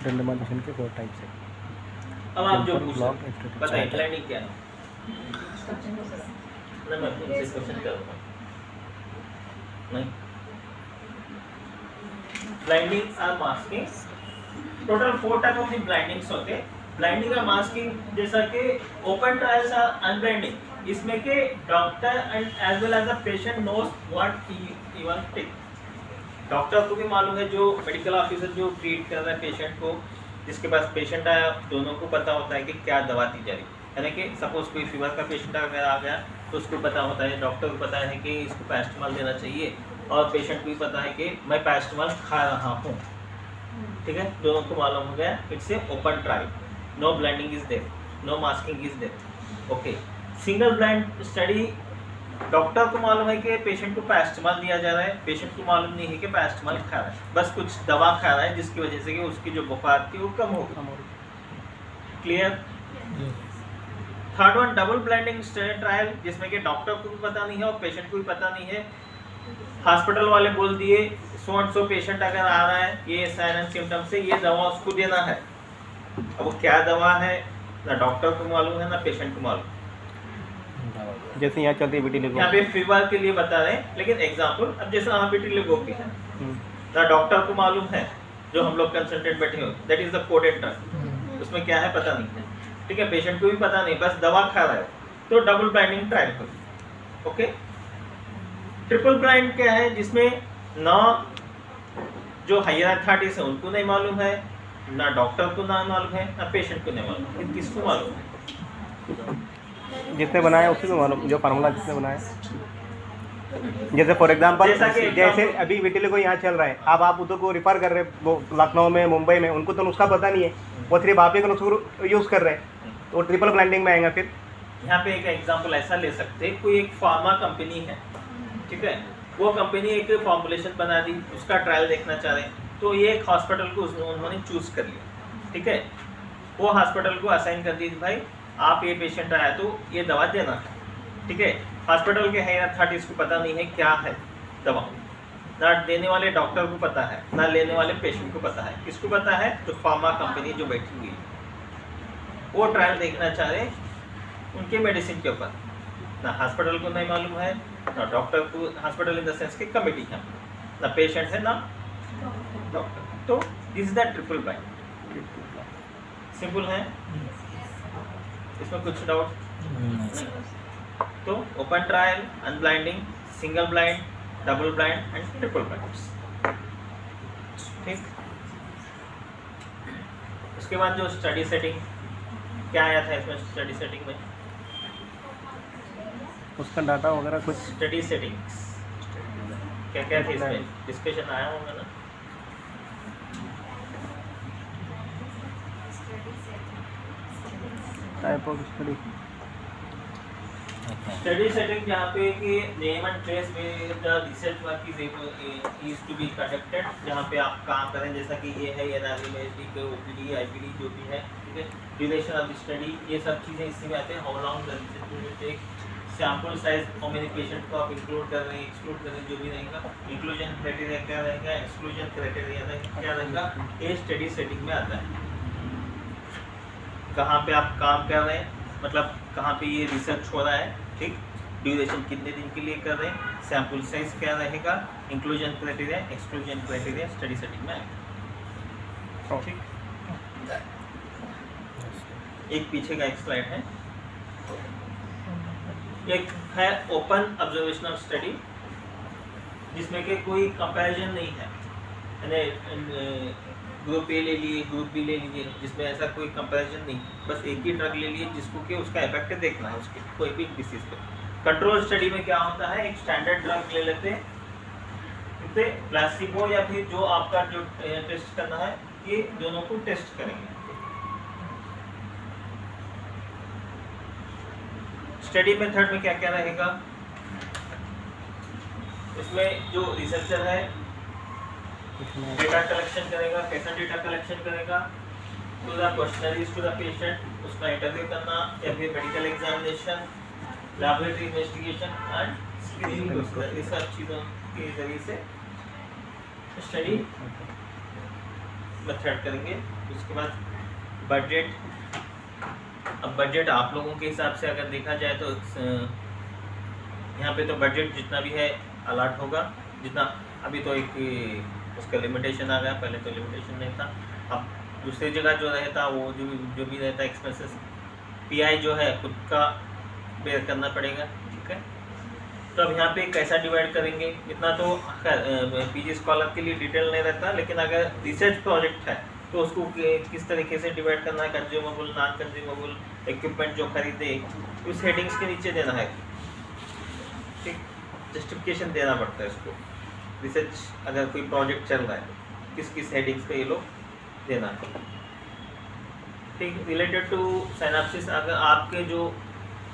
Randomization के 4 टाइप्स हैं। अब आप जो पूछ ब्लॉक बताइए प्लानिंग क्या है, मैं उनसे क्वेश्चन करूँगा नहीं, ब्लाइंडिंग और मास्किंग, टोटल 4 टाइप ऑफ ब्लाइंडिंग्स होते हैं। ब्लाइंडिंग और मास्किंग जैसा कि ओपन ट्रायल्स और अनब्लाइंडिंग, इसमें के doctor and as well as the patient knows what he want take, doctor को भी मालूम है, जो मेडिकल ऑफिसर जो ट्रीट कर रहा है पेशेंट को, जिसके पास पेशेंट आया, दोनों को पता होता है कि क्या दवा दी जा रही है, यानी कि सपोज कोई फीवर का पेशेंट अगर आ गया तो उसको पता होता है, डॉक्टर को पता है कि इसको पैरासिटामोल देना चाहिए, और पेशेंट को भी पता है कि मैं पैरासिटामोल खा रहा हूँ, ठीक है, दोनों को मालूम हो गया, it's a open trial, no blinding is there, no masking is there, okay. Single blind study, doctor को मालूम है कि पेशेंट को पैरासिटामोल दिया जा रहा है, पेशेंट को मालूम नहीं है कि पैरासिटामोल खा रहा है, बस कुछ दवा खा रहा है जिसकी वजह से कि उसकी जो बुखार थी वो कम हो गई, clear. Third one double blinding trial, जिसमें कि डॉक्टर को भी पता नहीं है और पेशेंट को भी पता नहीं है, हॉस्पिटल वाले बोल दिए सो एंड सो पेशेंट अगर आ रहा है ये साइन एंड सिम्टम से ये दवा उसको देना है, अब वो क्या दवा है ना डॉक्टर को मालूम है ना पेशेंट को मालूम। जैसे यहाँ चलती है विटिलिगो। यहाँ पे फीवर के लिए बता रहे हैं, लेकिन एग्जाम्पल अब जैसे यहाँ विटिलिगो की है ना डॉक्टर को मालूम है, जो हम लोग कंसल्टेंट बैठे हो, that is the coded drug, उसमें क्या है पता नहीं है, ठीक है। पेशेंट को भी पता नहीं, बस दवा खा रहा है, तो डबल ब्लाइंडिंग ट्रायल करो। ओके। ट्रिपल ब्लाइंड क्या है, जिसमें ना जो हायर अथॉरिटीज है उनको नहीं मालूम है, ना डॉक्टर को ना मालूम है, ना पेशेंट को नहीं मालूम है, किसको मालूम है? जिसने बनाया उसी को मालूम, जो फार्मूला जिसने बनाया। जैसे फॉर एग्जांपल जैसे अभी विटिलिगो यहाँ चल रहा है, अब आप उधर को रिफर कर रहे हैं, वो लखनऊ में मुंबई में, उनको तो नुस्खा पता नहीं है, वो सिर्फ आप ही का नुस्खा यूज़ कर रहे हैं, तो ट्रिपल ब्लाइंडिंग में आएगा। फिर यहाँ पे एक एग्जांपल ऐसा ले सकते हैं, कोई एक फार्मा कंपनी है, ठीक है, वो कंपनी एक फॉर्मुलेशन बना दी, उसका ट्रायल देखना चाह रहे हैं, तो ये एक हॉस्पिटल को उन्होंने चूज कर लिया, ठीक है। वो हॉस्पिटल को असाइन कर दी, भाई आप ये पेशेंट आया तो ये दवा देना है, ठीक है। हॉस्पिटल के हायर अथॉरिटीज को पता नहीं है क्या है दवा, ना देने वाले डॉक्टर को पता है, ना लेने वाले पेशेंट को पता है। किसको पता है? तो फार्मा कंपनी जो बैठी हुई है, वो ट्रायल देखना चाह रहे उनके मेडिसिन के ऊपर, ना हॉस्पिटल को नहीं मालूम है, ना डॉक्टर को, हॉस्पिटल इन द सेंस की कमिटी है, ना पेशेंट है ना डॉक्टर। तो this is the triple blind. Simple है, इसमें कुछ डाउट नहीं। तो open trial, unblinding, single blind, double blind and triple blind, ठीक। उसके बाद जो स्टडी सेटिंग, क्या आया था इसमें स्टडी सेटिंग में? उसका डाटा वगैरह कुछ स्टडी सेटिंग्स क्या क्या थे इसमें, डिस्कशन आया होगा ना? Type of study, study setting जहाँ पे कि नेम एंड प्लेस में the research work is to be conducted, जहाँ पे आप काम करें, जैसा कि ये है एनआरई में ओपीडी आईपीडी जो भी है, ठीक है। ड्यूरेशन ऑफ द स्टडी, ये सब चीज़ें इससे में आते हैं। How long the research will take, sample size, how many patient को आप इंक्लूड कर रहे हैं, एक्सक्लूड कर रहे हैं, जो भी रहेगा, इंक्लूजन क्राइटेरिया क्या रहेगा, एक्सक्लूजन क्राइटेरिया क्या रहेगा, ये स्टडी सेटिंग में आता है। कहाँ पे आप काम कर रहे हैं, मतलब कहाँ पे ये रिसर्च हो रहा है, ठीक। ड्यूरेशन कितने दिन के लिए कर रहे हैं, सैंपल साइज क्या रहेगा, inclusion criteria, exclusion criteria study setting में आएगा, ठीक। एक पीछे का एक स्लाइड है, एक है ओपन ऑब्जर्वेशनल स्टडी, जिसमें कि कोई कंपैरिजन नहीं है, यानी ग्रुप ए ले लिए, ग्रुप बी ले लीजिए, जिसमें ऐसा कोई कंपैरिजन नहीं, बस एक ही ड्रग ले लिए जिसको कि उसका इफेक्ट देखना है उसके कोई भी डिसीज पे। कंट्रोल स्टडी में क्या होता है, एक स्टैंडर्ड ड्रग ले लेते हैं, प्लासिबो या फिर जो आपका जो टेस्ट करना है, ये दोनों को टेस्ट करेंगे। स्टडी मेथड में क्या क्या रहेगा, इसमें जो रिसर्चर है डेटा कलेक्शन करेगा, कैसा डेटा कलेक्शन करेगा, to the questionnaires to the patient, उसका इंटरव्यू करना, या फिर medical examination, laboratory investigation and screening procedure, ये सब चीज़ों के जरिए से स्टडी मेथड करेंगे। उसके बाद बजट, अब बजट आप लोगों के हिसाब से अगर देखा जाए तो यहाँ पे तो बजट जितना भी है अलॉट होगा, जितना अभी तो एक उसका लिमिटेशन आ गया, पहले तो लिमिटेशन नहीं था। अब दूसरी जगह जो रहता वो जो भी रहता एक्सपेंसेस, पीआई जो है खुद का बेयर करना पड़ेगा, ठीक है। तो अब यहाँ पे कैसा डिवाइड करेंगे, इतना तो पीजी स्कॉलर के लिए डिटेल नहीं रहता, लेकिन अगर रिसर्च प्रोजेक्ट है तो उसको किस तरीके से डिवाइड करना है, कंज्यूमेबल, नॉन कंज्यूमेबल, इक्विपमेंट जो खरीदे उस हेडिंग्स के नीचे देना है, ठीक। जस्टिफिकेशन देना पड़ता है इसको, रिसर्च अगर कोई प्रोजेक्ट चल रहा है किस किस हेडिंग्स पे ये लोग देना है, ठीक। रिलेटेड टू साइनॉप्सिस, अगर आपके जो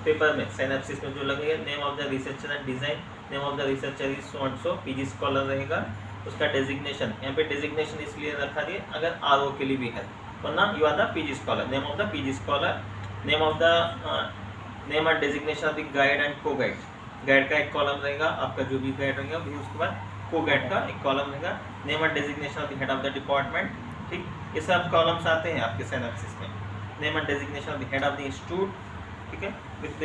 पेपर में साइनॉप्सिस में जो लगेगा, name of the researcher and design, name of the researcher is so and so, PG scholar रहेगा, उसका डेजिग्नेशन, यहाँ पे डेजिग्नेशन इसलिए रखा दिया अगर आरओ के लिए भी है, वरना you are the PG scholar, name of the PG scholar, name of the name and designation of the guide and co guide, guide का एक कॉलम रहेगा, आपका जो भी गाइड रहेगा, फिर उसके बाद को गाइड का एक कॉलम रहेगा, name and designation of the head of the department, ठीक। ये सब कॉलम्स आते हैं आपके सिनैप्सिस में। Name and designation of the head of the institute, ठीक है, with the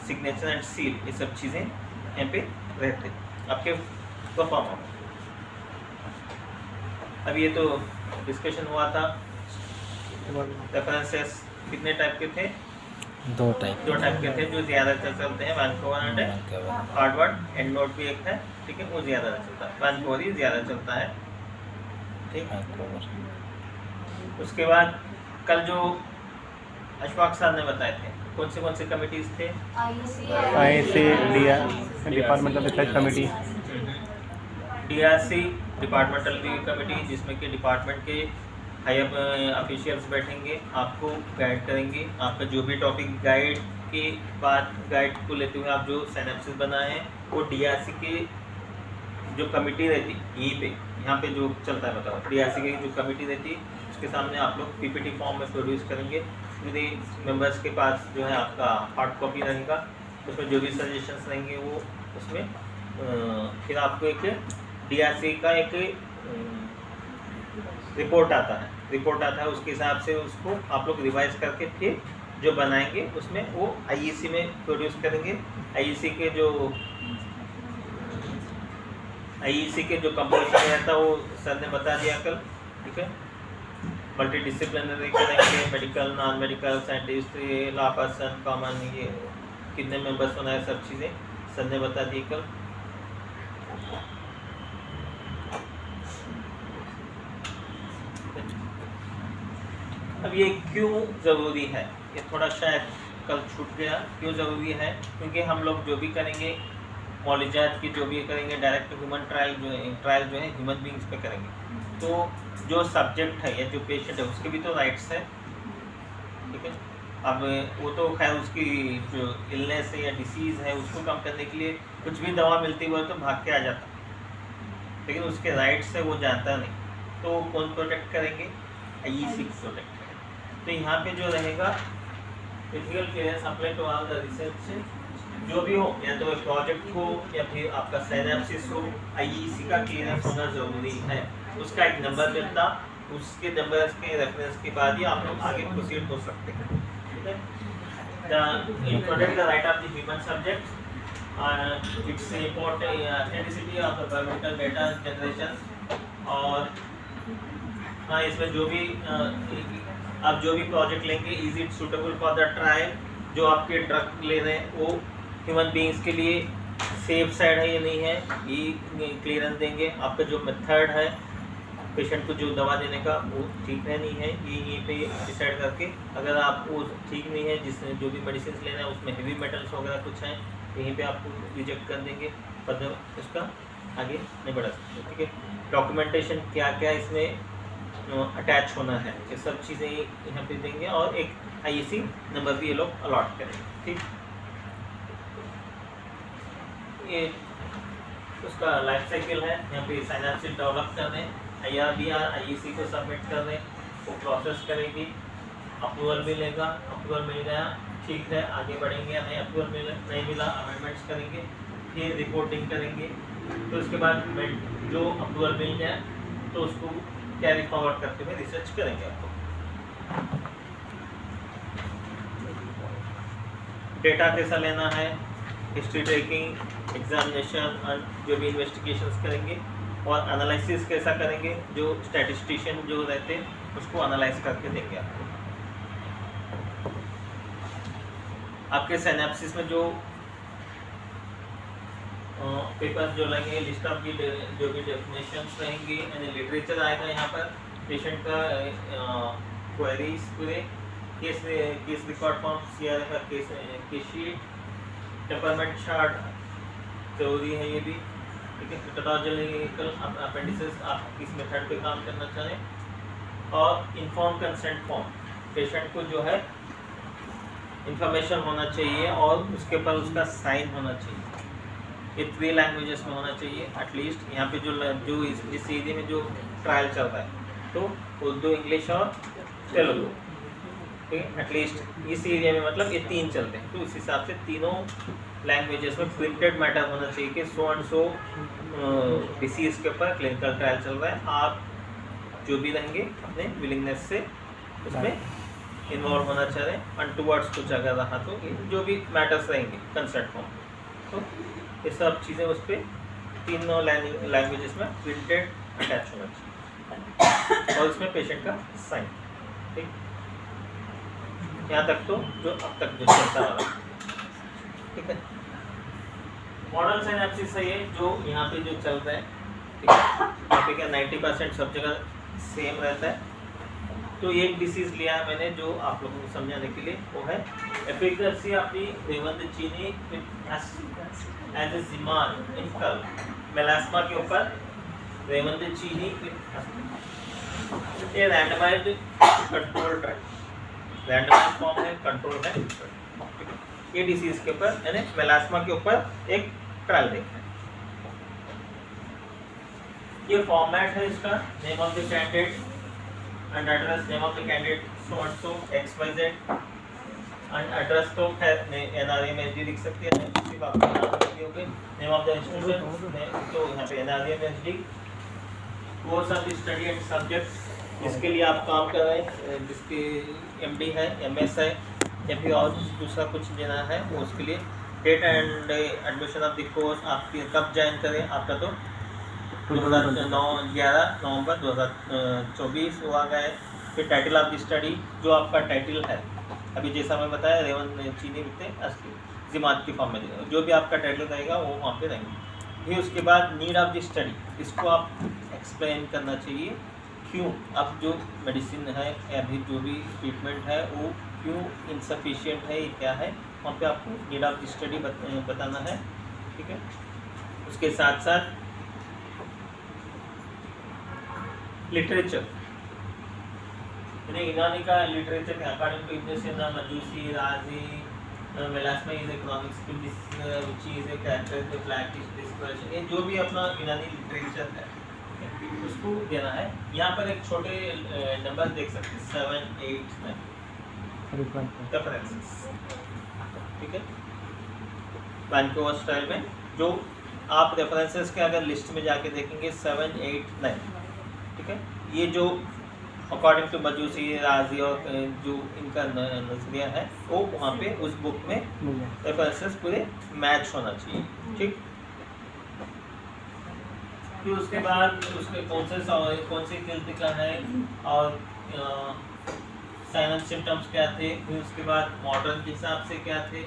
signature and seal, ये सब चीज़ें यहाँ पे रहते हैं आपके परफॉर्मा में। अब ये तो डिस्कशन हुआ था। रेफरेंसेस कितने टाइप के थे? दो टाइप के थे जो ज़्यादातर चलते हैं। Vancouver and Harvard, and note भी एक है, ठीक है, वो ज़्यादा चलता है, वैंकूवर ही ज़्यादा चलता है, ठीक। उसके बाद कल जो अशफाक साहब ने बताए थे, कौन से कमिटीज़ थे? IC departmental research committee, DRC departmental review committee, जिसमें कि डिपार्टमेंट के हायर ऑफिशियल्स बैठेंगे, आपको गाइड करेंगे। आपका जो भी टॉपिक गाइड के बाद, गाइड को लेते हुए आप जो सिनैप्सिस बनाए हैं, वो DRC के जो कमेटी रहती यहीं पे, यहाँ पे जो चलता है बताओ, DRC की जो कमेटी रहती है उसके सामने आप लोग PPT फॉर्म में प्रोड्यूस करेंगे। यदि मेंबर्स के पास जो है आपका हार्ड कॉपी रहेगा, उसमें जो भी सजेशंस रहेंगे वो उसमें फिर आपको एक DRC का एक रिपोर्ट आता है, उसके हिसाब से उसको आप लोग रिवाइज करके फिर जो बनाएंगे उसमें वो IEC में प्रोड्यूस करेंगे। IEC के जो कंपोजिशन रहता है वो सर ने बता दिया कल, ठीक है। मल्टी डिसिप्लिनरी करेंगे, medical, non medical, scientist, law person, common, ये कितने मेंबर्स होना है, सब चीज़ें सर ने बता दी कल। अब ये क्यों ज़रूरी है, ये थोड़ा शायद कल छूट गया। क्यों ज़रूरी है? क्योंकि हम लोग जो भी करेंगे, मौलिजात की जो भी करेंगे, डायरेक्ट ह्यूमन ट्रायल जो है ह्यूमन बींग्स पे करेंगे, तो जो सब्जेक्ट है या जो पेशेंट है उसके भी तो राइट्स है, ठीक है। अब वो तो खैर उसकी जो इलनेस है या डिसीज़ है उसको कम करने के लिए कुछ भी दवा मिलती हुआ तो भाग के आ जाता, लेकिन उसके राइट्स है वो जानता नहीं, तो कौन प्रोटेक्ट करेंगे? IEC प्रोटेक्ट करेंगे। तो यहाँ पे जो रहेगा physical clearance apply to all the research जो भी हो, या तो प्रोजेक्ट हो या फिर आपका सिनैप्सिस हो, IEC का क्लियरेंस होना ज़रूरी है। उसका एक नंबर मिलता, उसके नंबर के रेफरेंस के बाद ही आप लोग आगे प्रोसीड हो सकते हैं, ठीक है। Protect the right of the human subject, it's important authenticity of the biomedical data generation. और हाँ, इसमें जो भी आप जो भी प्रोजेक्ट लेंगे, is it suitable for the trial, जो आपके ड्रग ले रहे हैं वो ह्यूमन बींग्स के लिए सेफ साइड है या नहीं है, ये क्लियरेंस देंगे। आपका जो मेथड है पेशेंट को जो दवा देने का वो ठीक है नहीं है, ये यहीं पे डिसाइड करके, अगर आपको ठीक नहीं है, जिसने जो भी मेडिसिन लेना है उसमें हेवी मेटल्स वगैरह कुछ हैं, यहीं पे आपको रिजेक्ट कर देंगे, पर उसका आगे नहीं बढ़ा सकते, ठीक है। डॉक्यूमेंटेशन क्या क्या इसमें अटैच होना है, ये सब चीज़ें यहाँ पे देंगे, और एक IEC नंबर भी ये लोग अलॉट करेंगे, ठीक। ये उसका लाइफ साइकिल है, यहाँ पे सिनैप्सिस डेवलप कर रहे हैं, IRBR IEC को सबमिट कर रहे हैं, वो प्रोसेस करेगी, अप्रूवल मिलेगा, अप्रूवल मिल गया ठीक है, आगे बढ़ेंगे, या नहीं अप्रूवल नहीं मिला अमेंडमेंट्स करेंगे, फिर रिपोर्टिंग करेंगे। तो उसके बाद जो अप्रूवल मिल गया तो उसको कैरी फॉरवर्ड करते हुए रिसर्च करेंगे आपको। डेटा कैसा लेना है, हिस्ट्री टेकिंग, एग्जामिनेशन और जो भी इन्वेस्टिगेशंस करेंगे, और एनालिसिस कैसा करेंगे, जो स्टैटिस्टिशियन जो रहते हैं उसको एनालाइज करके देंगे आपको। आपके सिनैप्सिस में जो पेपर्स जो लगेंगे, लिस्ट ऑफ की जो भी डेफिनेशंस रहेंगी, यानी लिटरेचर आएगा यहाँ पर, पेशेंट का क्वेरीज पूरे, case record form, CRF case sheet, temperament chart जरूरी है ये भी, ठीक है। पैथोलॉजिकल अपेंडिसेस आप किस मेथड पे काम करना चाहें, और इन्फॉर्म कंसेंट फॉर्म, पेशेंट को जो है इंफॉर्मेशन होना चाहिए और उसके ऊपर उसका साइन होना चाहिए। ये 3 लैंग्वेजेस में होना चाहिए एटलीस्ट। यहाँ पे जो जिस एरिया में जो ट्रायल चल रहा है तो उर्दू, इंग्लिश और तेलुगु, ठीक है, एटलीस्ट इस एरिया में, मतलब ये 3 चलते हैं, तो उस हिसाब से तीनों लैंग्वेजेस में प्रिंटेड मैटर होना चाहिए कि सो एंड सो डिसीज़ के ऊपर क्लिनिकल ट्रायल चल रहा है। आप जो भी रहेंगे अपने विलिंगनेस से उसमें इन्वॉल्व होना चाह रहे हैं अनटुवर्ड्स कुछ अगर रहा तो ये जो भी मैटर्स रहेंगे कंसेंट फॉर्म, तो ये सब चीज़ें उस पर तीनों लैंग्वेजेस में प्रिंटेड अटैच होना चाहिए और इसमें पेशेंट का साइन। ठीक, यहाँ तक तो जो अब तक जो चलता आ रहा है। ठीक है, मॉडल सिनैप्सिस है ये जो यहाँ पे जो चल रहा है। ठीक है, यहाँ पे क्या 90% सब जगह सेम रहता है। तो एक डिसीज़ लिया है मैंने जो आप लोगों को समझाने के लिए, वो है एफिकेसी अपनी रेवंद चीनी एज ए जिमान इन कल मेलास्मा के ऊपर रेवंद चीनी ये randomized control trial, randomized form है, कंट्रोल है। ये डिसीज के ऊपर यानी मेलास्मा के ऊपर एक ट्रायल देखना है। ये फॉर्मेट है इसका, name of the candidate and address, name of the candidate so and so XYZ and address तो है NRMSD लिख सकते हैं, सिर्फ आपका नाम लिखोगे, name of the institution तो यहाँ पे NRMSD, course of the study and subject जिसके लिए आप काम कर रहे हैं, जिसके MD है, MS है या फिर और दूसरा कुछ देना है वो उसके लिए, date and admission of the course आप कब ज्वाइन करें, आपका तो 11 नवंबर 2024 हुआ गया है। फिर टाइटल ऑफ द स्टडी जो आपका टाइटल है, अभी जैसा मैं बताया रेवंद चीनी वित्ते असली जिमात की फॉर्म में जो भी आपका टाइटल रहेगा वो वहाँ पे रहेंगे। फिर उसके बाद नीड ऑफ द स्टडी, इसको आप एक्सप्लेन करना चाहिए क्यों अब जो मेडिसिन है या फिर जो भी ट्रीटमेंट है वो क्यों इनसफिशिएंट है, ये क्या है, वहाँ पे आपको नीड ऑफ द स्टडी बताना है। ठीक है, उसके साथ साथ लिटरेचर यानी ईरानी का लिटरेचर के according to ibn Sina, Majusi, Razi, melasma is economics to this which is a character the practice discussion, ये जो भी अपना ईरानी लिटरेचर है उसको देना है। यहाँ पर एक छोटे नंबर देख सकते हैं 7, 8 में रेफरेंसेस। ठीक है, वैंकूवर स्टाइल में जो आप रेफरेंसेस के अगर लिस्ट में जाके देखेंगे 7, 8, 9। ठीक है, ये जो अकॉर्डिंग टू मजूसी, राजी और जो इनका नजरिया है वो वहाँ पे उस बुक में रेफरेंसेस पूरे मैच होना चाहिए। ठीक, फिर उसके बाद उसमें कौन से किल्ट का है और साइन एंड सिम्टम्स क्या थे, फिर उसके बाद मॉडर्न के हिसाब से क्या थे,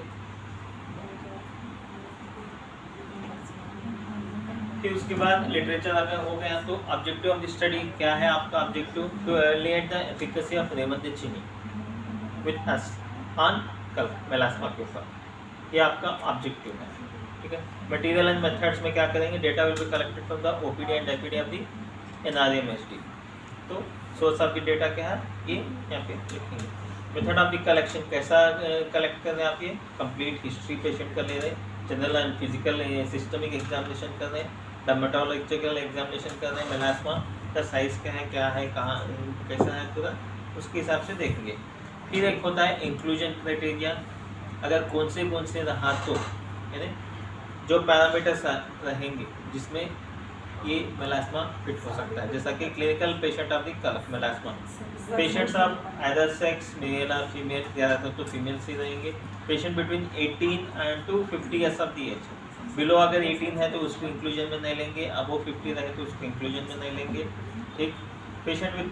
फिर उसके बाद लिटरेचर अगर हो गया तो ऑब्जेक्टिव ऑफ द स्टडी क्या है आपका objective, to evaluate the efficacy of रेवंद चीनी विद अस ऑन कल मेलास्मा के ऊपर, ये आपका ऑब्जेक्टिव है। ठीक है, मटेरियल एंड मेथड्स में क्या करेंगे, data will be collected from the OPD and APD of the NRMSD। तो सोर्स ऑफ द डेटा क्या है ये यहाँ पे लिखेंगे। मेथड ऑफ द कलेक्शन कैसा कलेक्ट कर रहे हैं आप, ये कंप्लीट हिस्ट्री पेशेंट का ले रहे हैं, general and physical systemic examination कर रहे हैं, डर्मेटोलॉजिकल एग्जामिनेशन कर रहे हैं, मेलास्मा का साइज़ क्या है कहाँ कैसा है पूरा उसके हिसाब से देखेंगे। फिर एक होता है इंक्लूजन क्राइटेरिया, अगर कौन से रहा तो यानी जो पैरामीटर्स रहेंगे जिसमें ये मेलास्मा फिट हो सकता है, जैसा कि clinical patient of the melasma, patients of either sex male और फीमेल, ज़्यादातर तो फीमेल्स ही रहेंगे, patient between 18 and to 50 years of the age, below अगर 18 है तो उसको इंक्लूजन में नहीं लेंगे, अबो 50 रहे तो उसको इंक्लूजन में नहीं लेंगे। ठीक, पेशेंट विद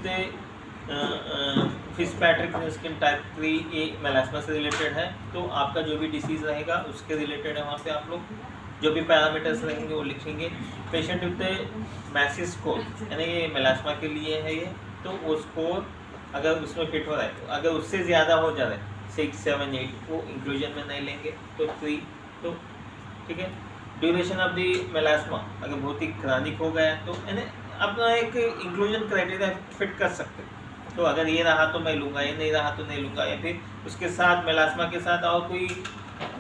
फिशपैट्रिक स्किन टाइप 3 ये मेलास्मा से रिलेटेड है, तो आपका जो भी डिसीज़ रहेगा उसके रिलेटेड है, वहाँ पे आप लोग जो भी पैरामीटर्स रहेंगे वो लिखेंगे। पेशेंट विद मैसिस स्कोर यानी ये मेलास्मा के लिए है ये, तो वो स्कोर अगर उसमें फिट हो रहा है, तो अगर उससे ज़्यादा हो जा रहा है 6, 7, 8 वो इंक्लूजन में नहीं लेंगे, तो 3 तो ठीक है। ड्यूरेशन ऑफ दी मेलास्मा अगर बहुत ही क्रॉनिक हो गया तो यानी अपना एक इंक्लूजन क्राइटेरिया फिट कर सकते हैं, तो अगर ये रहा तो मैं लूँगा, ये नहीं रहा तो नहीं लूँगा, या फिर उसके साथ मेलास्मा के साथ और कोई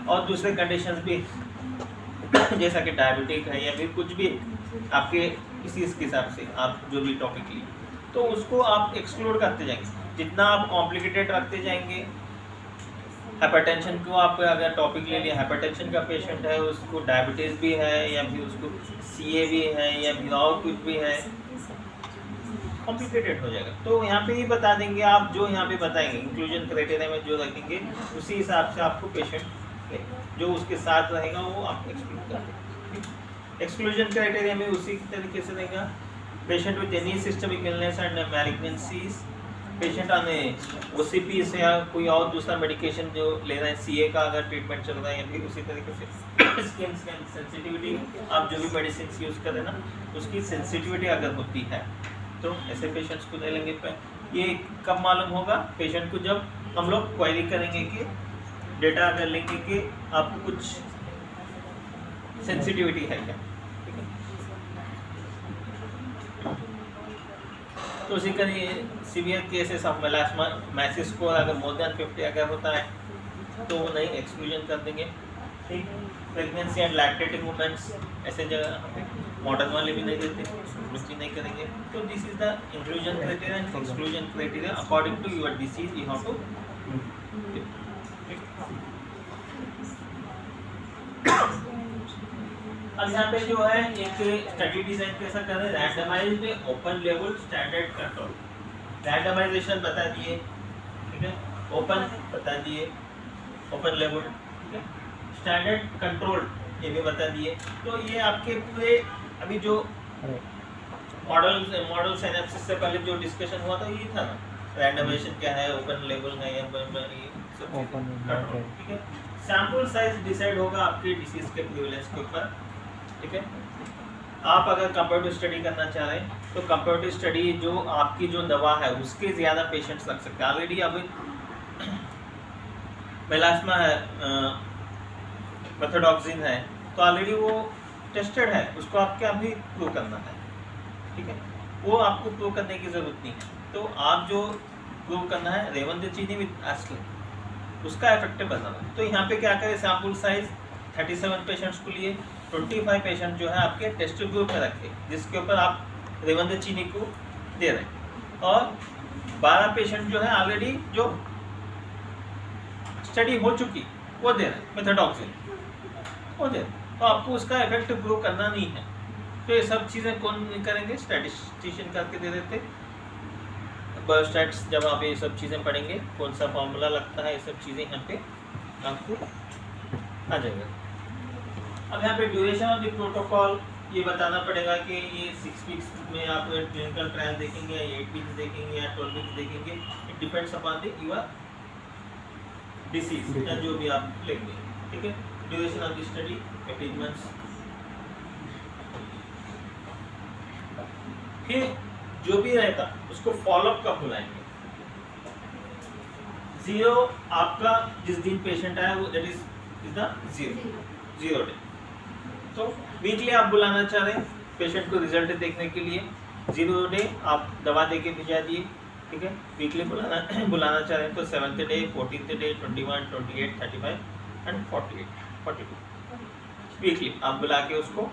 और दूसरे कंडीशंस भी जैसा कि डायबिटिक है या फिर कुछ भी आपके इसी इसके हिसाब से आप जो भी टॉपिक लिए तो उसको आप एक्सक्लूड करते जाएंगे। जितना आप कॉम्प्लिकेटेड रखते जाएंगे, हाइपरटेंशन को आप अगर टॉपिक ले लिया, हाइपरटेंशन का पेशेंट है उसको डायबिटीज़ भी है या फिर उसको CA भी है या फिर और कुछ भी है, कॉम्प्लिकेटेड हो जाएगा। तो यहाँ पे ही बता देंगे आप, जो यहाँ पे बताएंगे इंक्लूजन क्राइटेरिया में जो रखेंगे उसी हिसाब से आपको पेशेंट जो उसके साथ रहेगा वो आप एक्सप्लेन कर देंगे। एक्सक्लूजन क्राइटेरिया में उसी तरीके से रहेगा, patient with any systemic illness and malignancies, patient on OCP से या कोई और दूसरा मेडिकेशन जो ले रहे हैं, CA का अगर ट्रीटमेंट चल रहा है, या फिर उसी तरीके से स्किन सेंसिटिविटी, आप जो भी मेडिसिन यूज़ करें ना उसकी सेंसिटिविटी अगर होती है तो ऐसे पेशेंट्स को ले लेंगे। ये कब मालूम होगा पेशेंट को, जब हम लोग क्वेरी करेंगे कि डेटा अगर लेंगे कि आपको कुछ सेंसिटिविटी है क्या, ठीक है। तो उसी का ये severe cases of melasma MASI score अगर मोर देन 50 अगर होता है तो वो नहीं एक्सक्लूजन कर देंगे, ठीक। प्रेगनेंसी एंड लैक्टेटिंग वुमेन्स ऐसे जगह मॉडर्न वाले भी नहीं देते, रुचि नहीं करेंगे। तो this is the inclusion criteria and exclusion criteria according to your disease you have to. अब यहाँ पे जो है एक स्टडी डिजाइन कैसा कर रहे हैं, randomized open level standard control. Randomization बता दिए, ठीक है, ओपन बता दिए, ओपन लेवल, ठीक है, स्टैंडर्ड कंट्रोल ये भी बता दिए। तो ये आपके पूरे अभी जो मॉडल सिनेप्सिस से पहले जो डिस्कशन हुआ था ये था ना, रैंडमाइजेशन क्या है, ओपन लेवल है या ओपन, ठीक है। सैंपल साइज डिसाइड होगा आपके डिसीज के प्रिवेलेंस के ऊपर, ठीक है। आप अगर कंपैरेटिव स्टडी करना चाह रहे हैं तो कंपैरेटिव स्टडी जो आपकी जो दवा है उसके ज़्यादा पेशेंट्स लग सकते हैं। ऑलरेडी अभी मेलास्मा है, मेथोडॉक्सिन है, तो ऑलरेडी वो टेस्टेड है, उसको आपके अभी प्रूव करना है, ठीक है। वो आपको प्रूव करने की ज़रूरत नहीं है। तो आप जो प्रूव करना है रेवंदेचीनी विद एस्पिरिन, उसका इफेक्टिव बनाना है। तो यहाँ पे क्या करें, सैम्पल साइज 37 पेशेंट्स को लिए 25 पेशेंट जो है आपके टेस्ट ग्रुप में रखे, जिसके ऊपर आप रेवंदेचीनी को दे रहे हैं, और 12 पेशेंट जो है ऑलरेडी जो स्टडी हो चुकी वो दे रहे हैं, मेथोडॉक्सिन वो दे रहे हैं। तो आपको उसका इफेक्ट प्रूव करना नहीं है। तो ये सब चीज़ें कौन करेंगे, स्टैटिस्टिशियन करके दे देते। बायोस्टैट्स जब आप ये सब चीज़ें पढ़ेंगे, कौन सा फॉर्मूला लगता है, ये सब चीज़ें यहाँ पे आपको आ जाएगा। अब यहाँ पे ड्यूरेशन ऑफ द प्रोटोकॉल ये बताना पड़ेगा कि ये 6 वीक्स में आप क्लिनिकल ट्रायल देखेंगे या 8 वीक्स देखेंगे या 12 वीक्स देखेंगे, it depends upon the your disease या जो भी आप लेंगे, ठीक है। Duration of the study 18 months. फिर जो भी रहेगा उसको फॉलोअप कब बुलाएंगे, 0 आपका जिस दिन पेशेंट आया वो दैट इज द 0 डे। तो वीकली आप बुलाना चाह रहे हैं पेशेंट को रिजल्ट देखने के लिए, 0 डे आप दवा दे के भिजा दिए, ठीक है। वीकली बुलाना चाह रहे हैं तो 7th day, 14th day, 21, 28, 35 and 42 weekly आप बुला के उसको,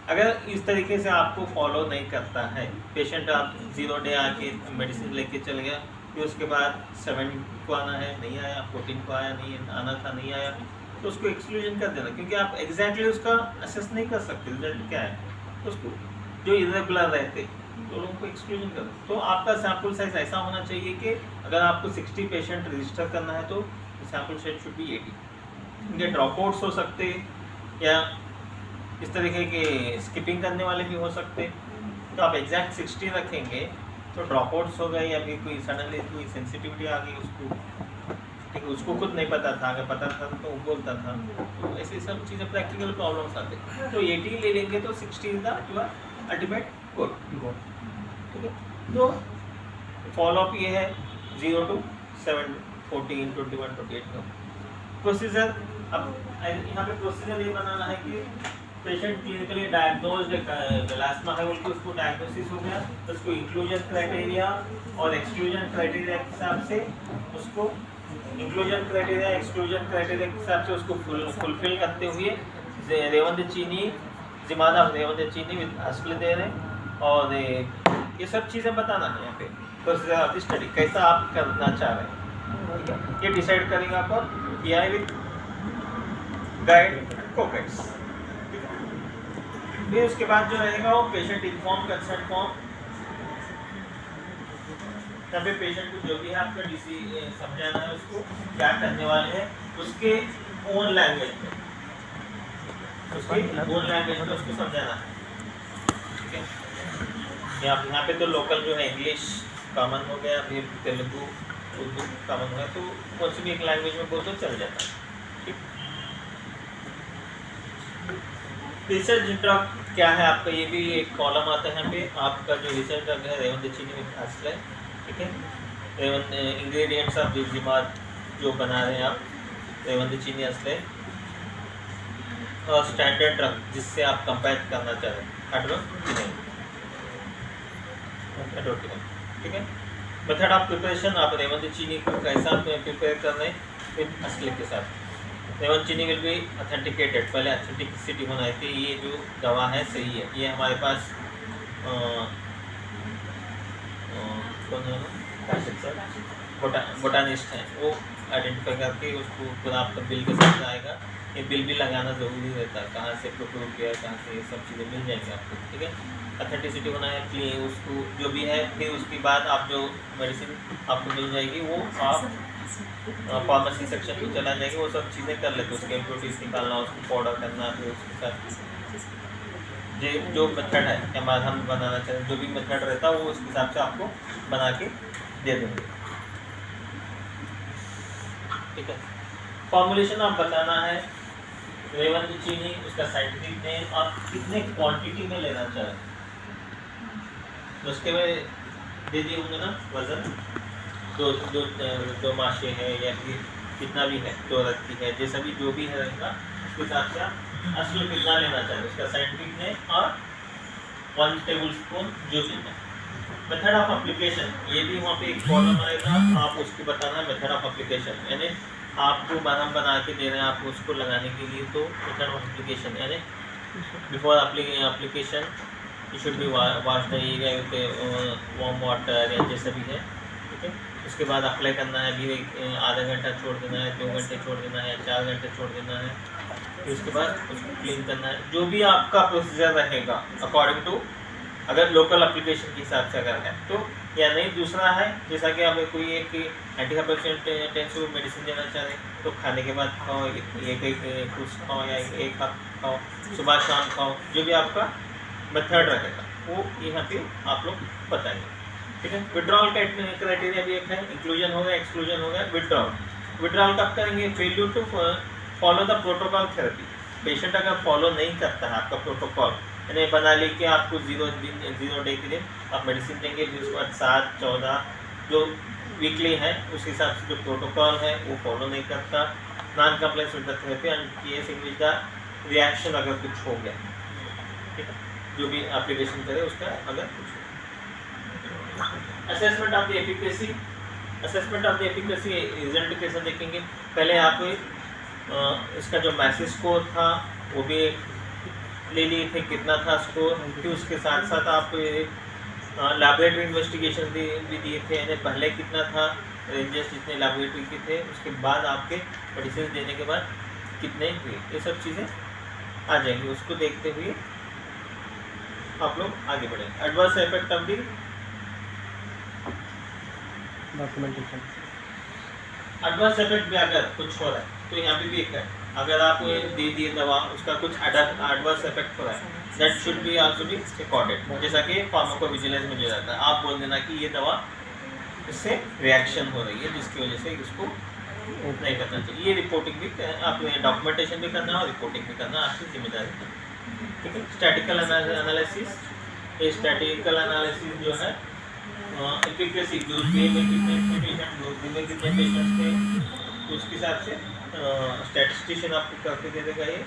अगर इस तरीके से आपको फॉलो नहीं करता है पेशेंट, आप 0 डे आके मेडिसिन लेके चल गया, फिर उसके बाद 7 को आना है नहीं आया, 14 को आया नहीं आना था नहीं आया, तो उसको एक्सक्लूजन कर देना, क्योंकि आप एग्जैक्टली उसका असेस नहीं कर सकते रिजल्ट क्या है। तो उसको जो इरेगुलर रहते तो लोगों को एक्सक्लूजन कर दो। तो आपका सैम्पल साइज ऐसा होना चाहिए कि अगर आपको 60 पेशेंट रजिस्टर करना है तो सैम्पल साइज शुड बी 80। इनके ड्रॉपआउट्स हो सकते या इस तरीके के स्किपिंग करने वाले भी हो सकते, तो आप एग्जैक्ट 60 रखेंगे तो ड्रॉपआउट्स हो गए या फिर कोई सडनली कोई सेंसिटिविटी आ गई उसको, ठीक है, उसको खुद नहीं पता था, अगर पता था तो वो बोलता था, तो ऐसी सब चीज़ें प्रैक्टिकल प्रॉब्लम्स आते हैं। तो 80 ले लेंगे तो 60 is the your ultimate goal, ठीक है। तो फॉलोअप ये है 0 to 7, 14, 21, 28 का प्रोसीजर। अब यहाँ पे प्रोसीजर ये बनाना है कि पेशेंट क्लिनिकली डायग्नोज्ड मेलास्मा है, बोल के उसको डायग्नोसिस हो गया, तो उसको इंक्लूजन क्राइटेरिया और एक्सक्लूजन क्राइटेरिया के हिसाब से उसको इंक्लूजन क्राइटेरिया एक्सक्लूजन क्राइटेरिया के हिसाब से उसको फुलफिल करते हुए रेवंदेचीनी जिमाना रेवंदेचीनी विद एस्पिरिन दे रहे हैं, और ये सब चीज़ें बताना है यहाँ पे प्रोसीजर ऑफ द स्टडी कैसा आप करना चाह रहे हैं, ठीक है। ये डिसाइड करेगा कौन, PI विद गाइड एंड कोगाइड्स। फिर उसके बाद जो रहेगा वो पेशेंट इन्फॉर्म कंसेंट फॉर्म यहाँ पे पेशेंट को जो भी है आपका डीसी समझाना है, उसको क्या करने वाले हैं उसके ओन लैंग्वेज में, उसके ओन लैंग्वेज में उसको समझाना है। ठीक है, यहाँ पे तो लोकल जो है इंग्लिश कॉमन हो गया, फिर तेलुगु उर्दू कॉमन हो गया, तो कौन सी भी एक लैंग्वेज में बोल तो चल जाता है। ठीक, रिसर्च ड्रग क्या है आपका, ये भी एक कॉलम आता है यहाँ पे। आपका जो रिसर्च ड्रग है रेवंदिचिनी में हासिल है। ठीक है, इंग्रेडिएंट्स ऑफ विजिमात जो बना रहे हैं आप, रेवंदिचिनी असले और स्टैंडर्ड ड्रग जिससे आप कंपेयर करना चाह रहे हैं हाइड्रोक्विनोन। ठीक है, मेथड ऑफ प्रिपरेशन आप रेवंदिचिनी को कैसा प्रिपेयर कर रहे हैं विद असले के साथ। रेवंदिचिनी विल बी ऑथेंटिकेटेड, पहले ऑथेंटिसिटी होना है कि ये जो दवा है सही है, ये हमारे पास कौन है बोटानिस्ट हैं, वो आइडेंटिफाई करके उसको पूरा आपका बिल के साथ आएगा। ये बिल भी लगाना ज़रूरी रहता है, कहाँ से प्रोक्योर किया है, कहाँ से ये सब चीज़ें मिल जाएंगी आपको। ठीक है, ऑथेंटिसिटी होना है क्लीन, उसको जो भी है, फिर उसके बाद आप जो मेडिसिन आपको मिल जाएगी वो आप फार्मेसी सेक्शन में चला जाएगी, वो सब चीज़ें कर लेते, उसके इम्प्योरिटीज निकालना, उसको पाउडर करना, फिर उसके साथ जो मेथड है या हम बनाना चाहें, जो भी मेथड रहता है वो उस हिसाब से आपको बना के दे देंगे। ठीक है, फॉर्मुलेशन आप बताना है, रेवंदिचिनी उसका साइंटिफिक नेम, आप कितने क्वांटिटी में लेना चाहें उसके में दे दिए होंगे ना, वजन दो माशे है या फिर कितना भी है, 2 रत्ती है, जैसा भी जो भी है रहेगा उसके हिसाब से आप असली कितना लेना चाहिए उसका साइंटिफिक नेम और 1 टेबल स्पून जो भी है। मेथड ऑफ एप्लीकेशन, ये भी वहाँ पे एक कॉलम आएगा, आप उसको बताना मेथड ऑफ एप्लीकेशन, यानी आपको मरहम बना के दे रहे हैं आपको उसको लगाने के लिए, तो मेथड ऑफ एप्लीकेशन यानी before application you should be wash the area with warm water या जैसा भी है। ठीक है, उसके बाद अप्लाई करना है, भी आधा घंटा छोड़ देना है, 2 घंटे छोड़ देना है, 4 घंटे छोड़ देना है, फिर उसके बाद उसको क्लीन करना है, जो भी आपका प्रोसीजर रहेगा अकॉर्डिंग टू, अगर लोकल एप्लीकेशन के हिसाब से अगर है तो, या नहीं दूसरा है जैसा कि आप कोई एक एंटीहाइपरटेंसिव मेडिसिन देना चाह रहे हैं तो खाने के बाद खाओ, एक कुछ खाओ या एक कप खाओ, सुबह शाम खाओ, जो भी आपका मेथड रहेगा वो यहाँ पे आप लोग बताएंगे। ठीक है, विड्रॉल का क्राइटेरिया भी एक है, इंक्लूजन हो गया, एक्सक्लूजन हो गया, विड्रॉल कब करेंगे, failure to follow the protocol therapy, patient अगर फॉलो नहीं करता है आपका प्रोटोकॉल, यानी बना ली कि आपको 0 डे के दिन आप मेडिसिन देंगे, फिर उसके बाद 7, 14 जो वीकली है उस हिसाब से जो प्रोटोकॉल है वो फॉलो नहीं करता, non compliance with the therapy and case in which the reaction अगर कुछ हो गया, ठीक है, जो भी एप्लीकेशन करे उसका अगर कुछ। Assessment of the efficacy, assessment of the efficacy result कैसे देखेंगे, पहले आप इसका जो मैसेज स्कोर था वो भी ले लिए थे, कितना था स्कोर, फिर उसके साथ साथ आप लैबोरेटरी इन्वेस्टिगेशन भी दिए थे, यानी पहले कितना था रेंजेस जितने लैबोरेटरी के थे, उसके बाद आपके मेडिसिन देने के बाद कितने हुए, ये सब चीज़ें आ जाएंगी, उसको देखते हुए आप लोग आगे बढ़ेंगे। Adverse effect of the documentation, adverse effect भी अगर कुछ हो रहा है तो यहाँ पे भी एक है, अगर आप दे दिए दवा उसका कुछ एडवर्स इफेक्ट हो रहा है, that should be also be recorded, जैसा कि फार्माकोविजिलेंस में जो जाता है, आप बोल देना कि ये दवा इससे रिएक्शन हो रही है जिसकी वजह से इसको नहीं करना चाहिए, ये रिपोर्टिंग भी आप डॉक्यूमेंटेशन भी करना और रिपोर्टिंग भी करना आपकी जिम्मेदारी है। ठीक है, स्टैटिकल एनालिसिस, ये स्टैटिकल एनालिसिस जो है एफिकेसी, ग्रुप ए में कितने पेशेंट, ग्रुप बी में कितने पेशेंट थे, उसके हिसाब से स्टैटिस्टिशियन आपको करके दे देगा ये।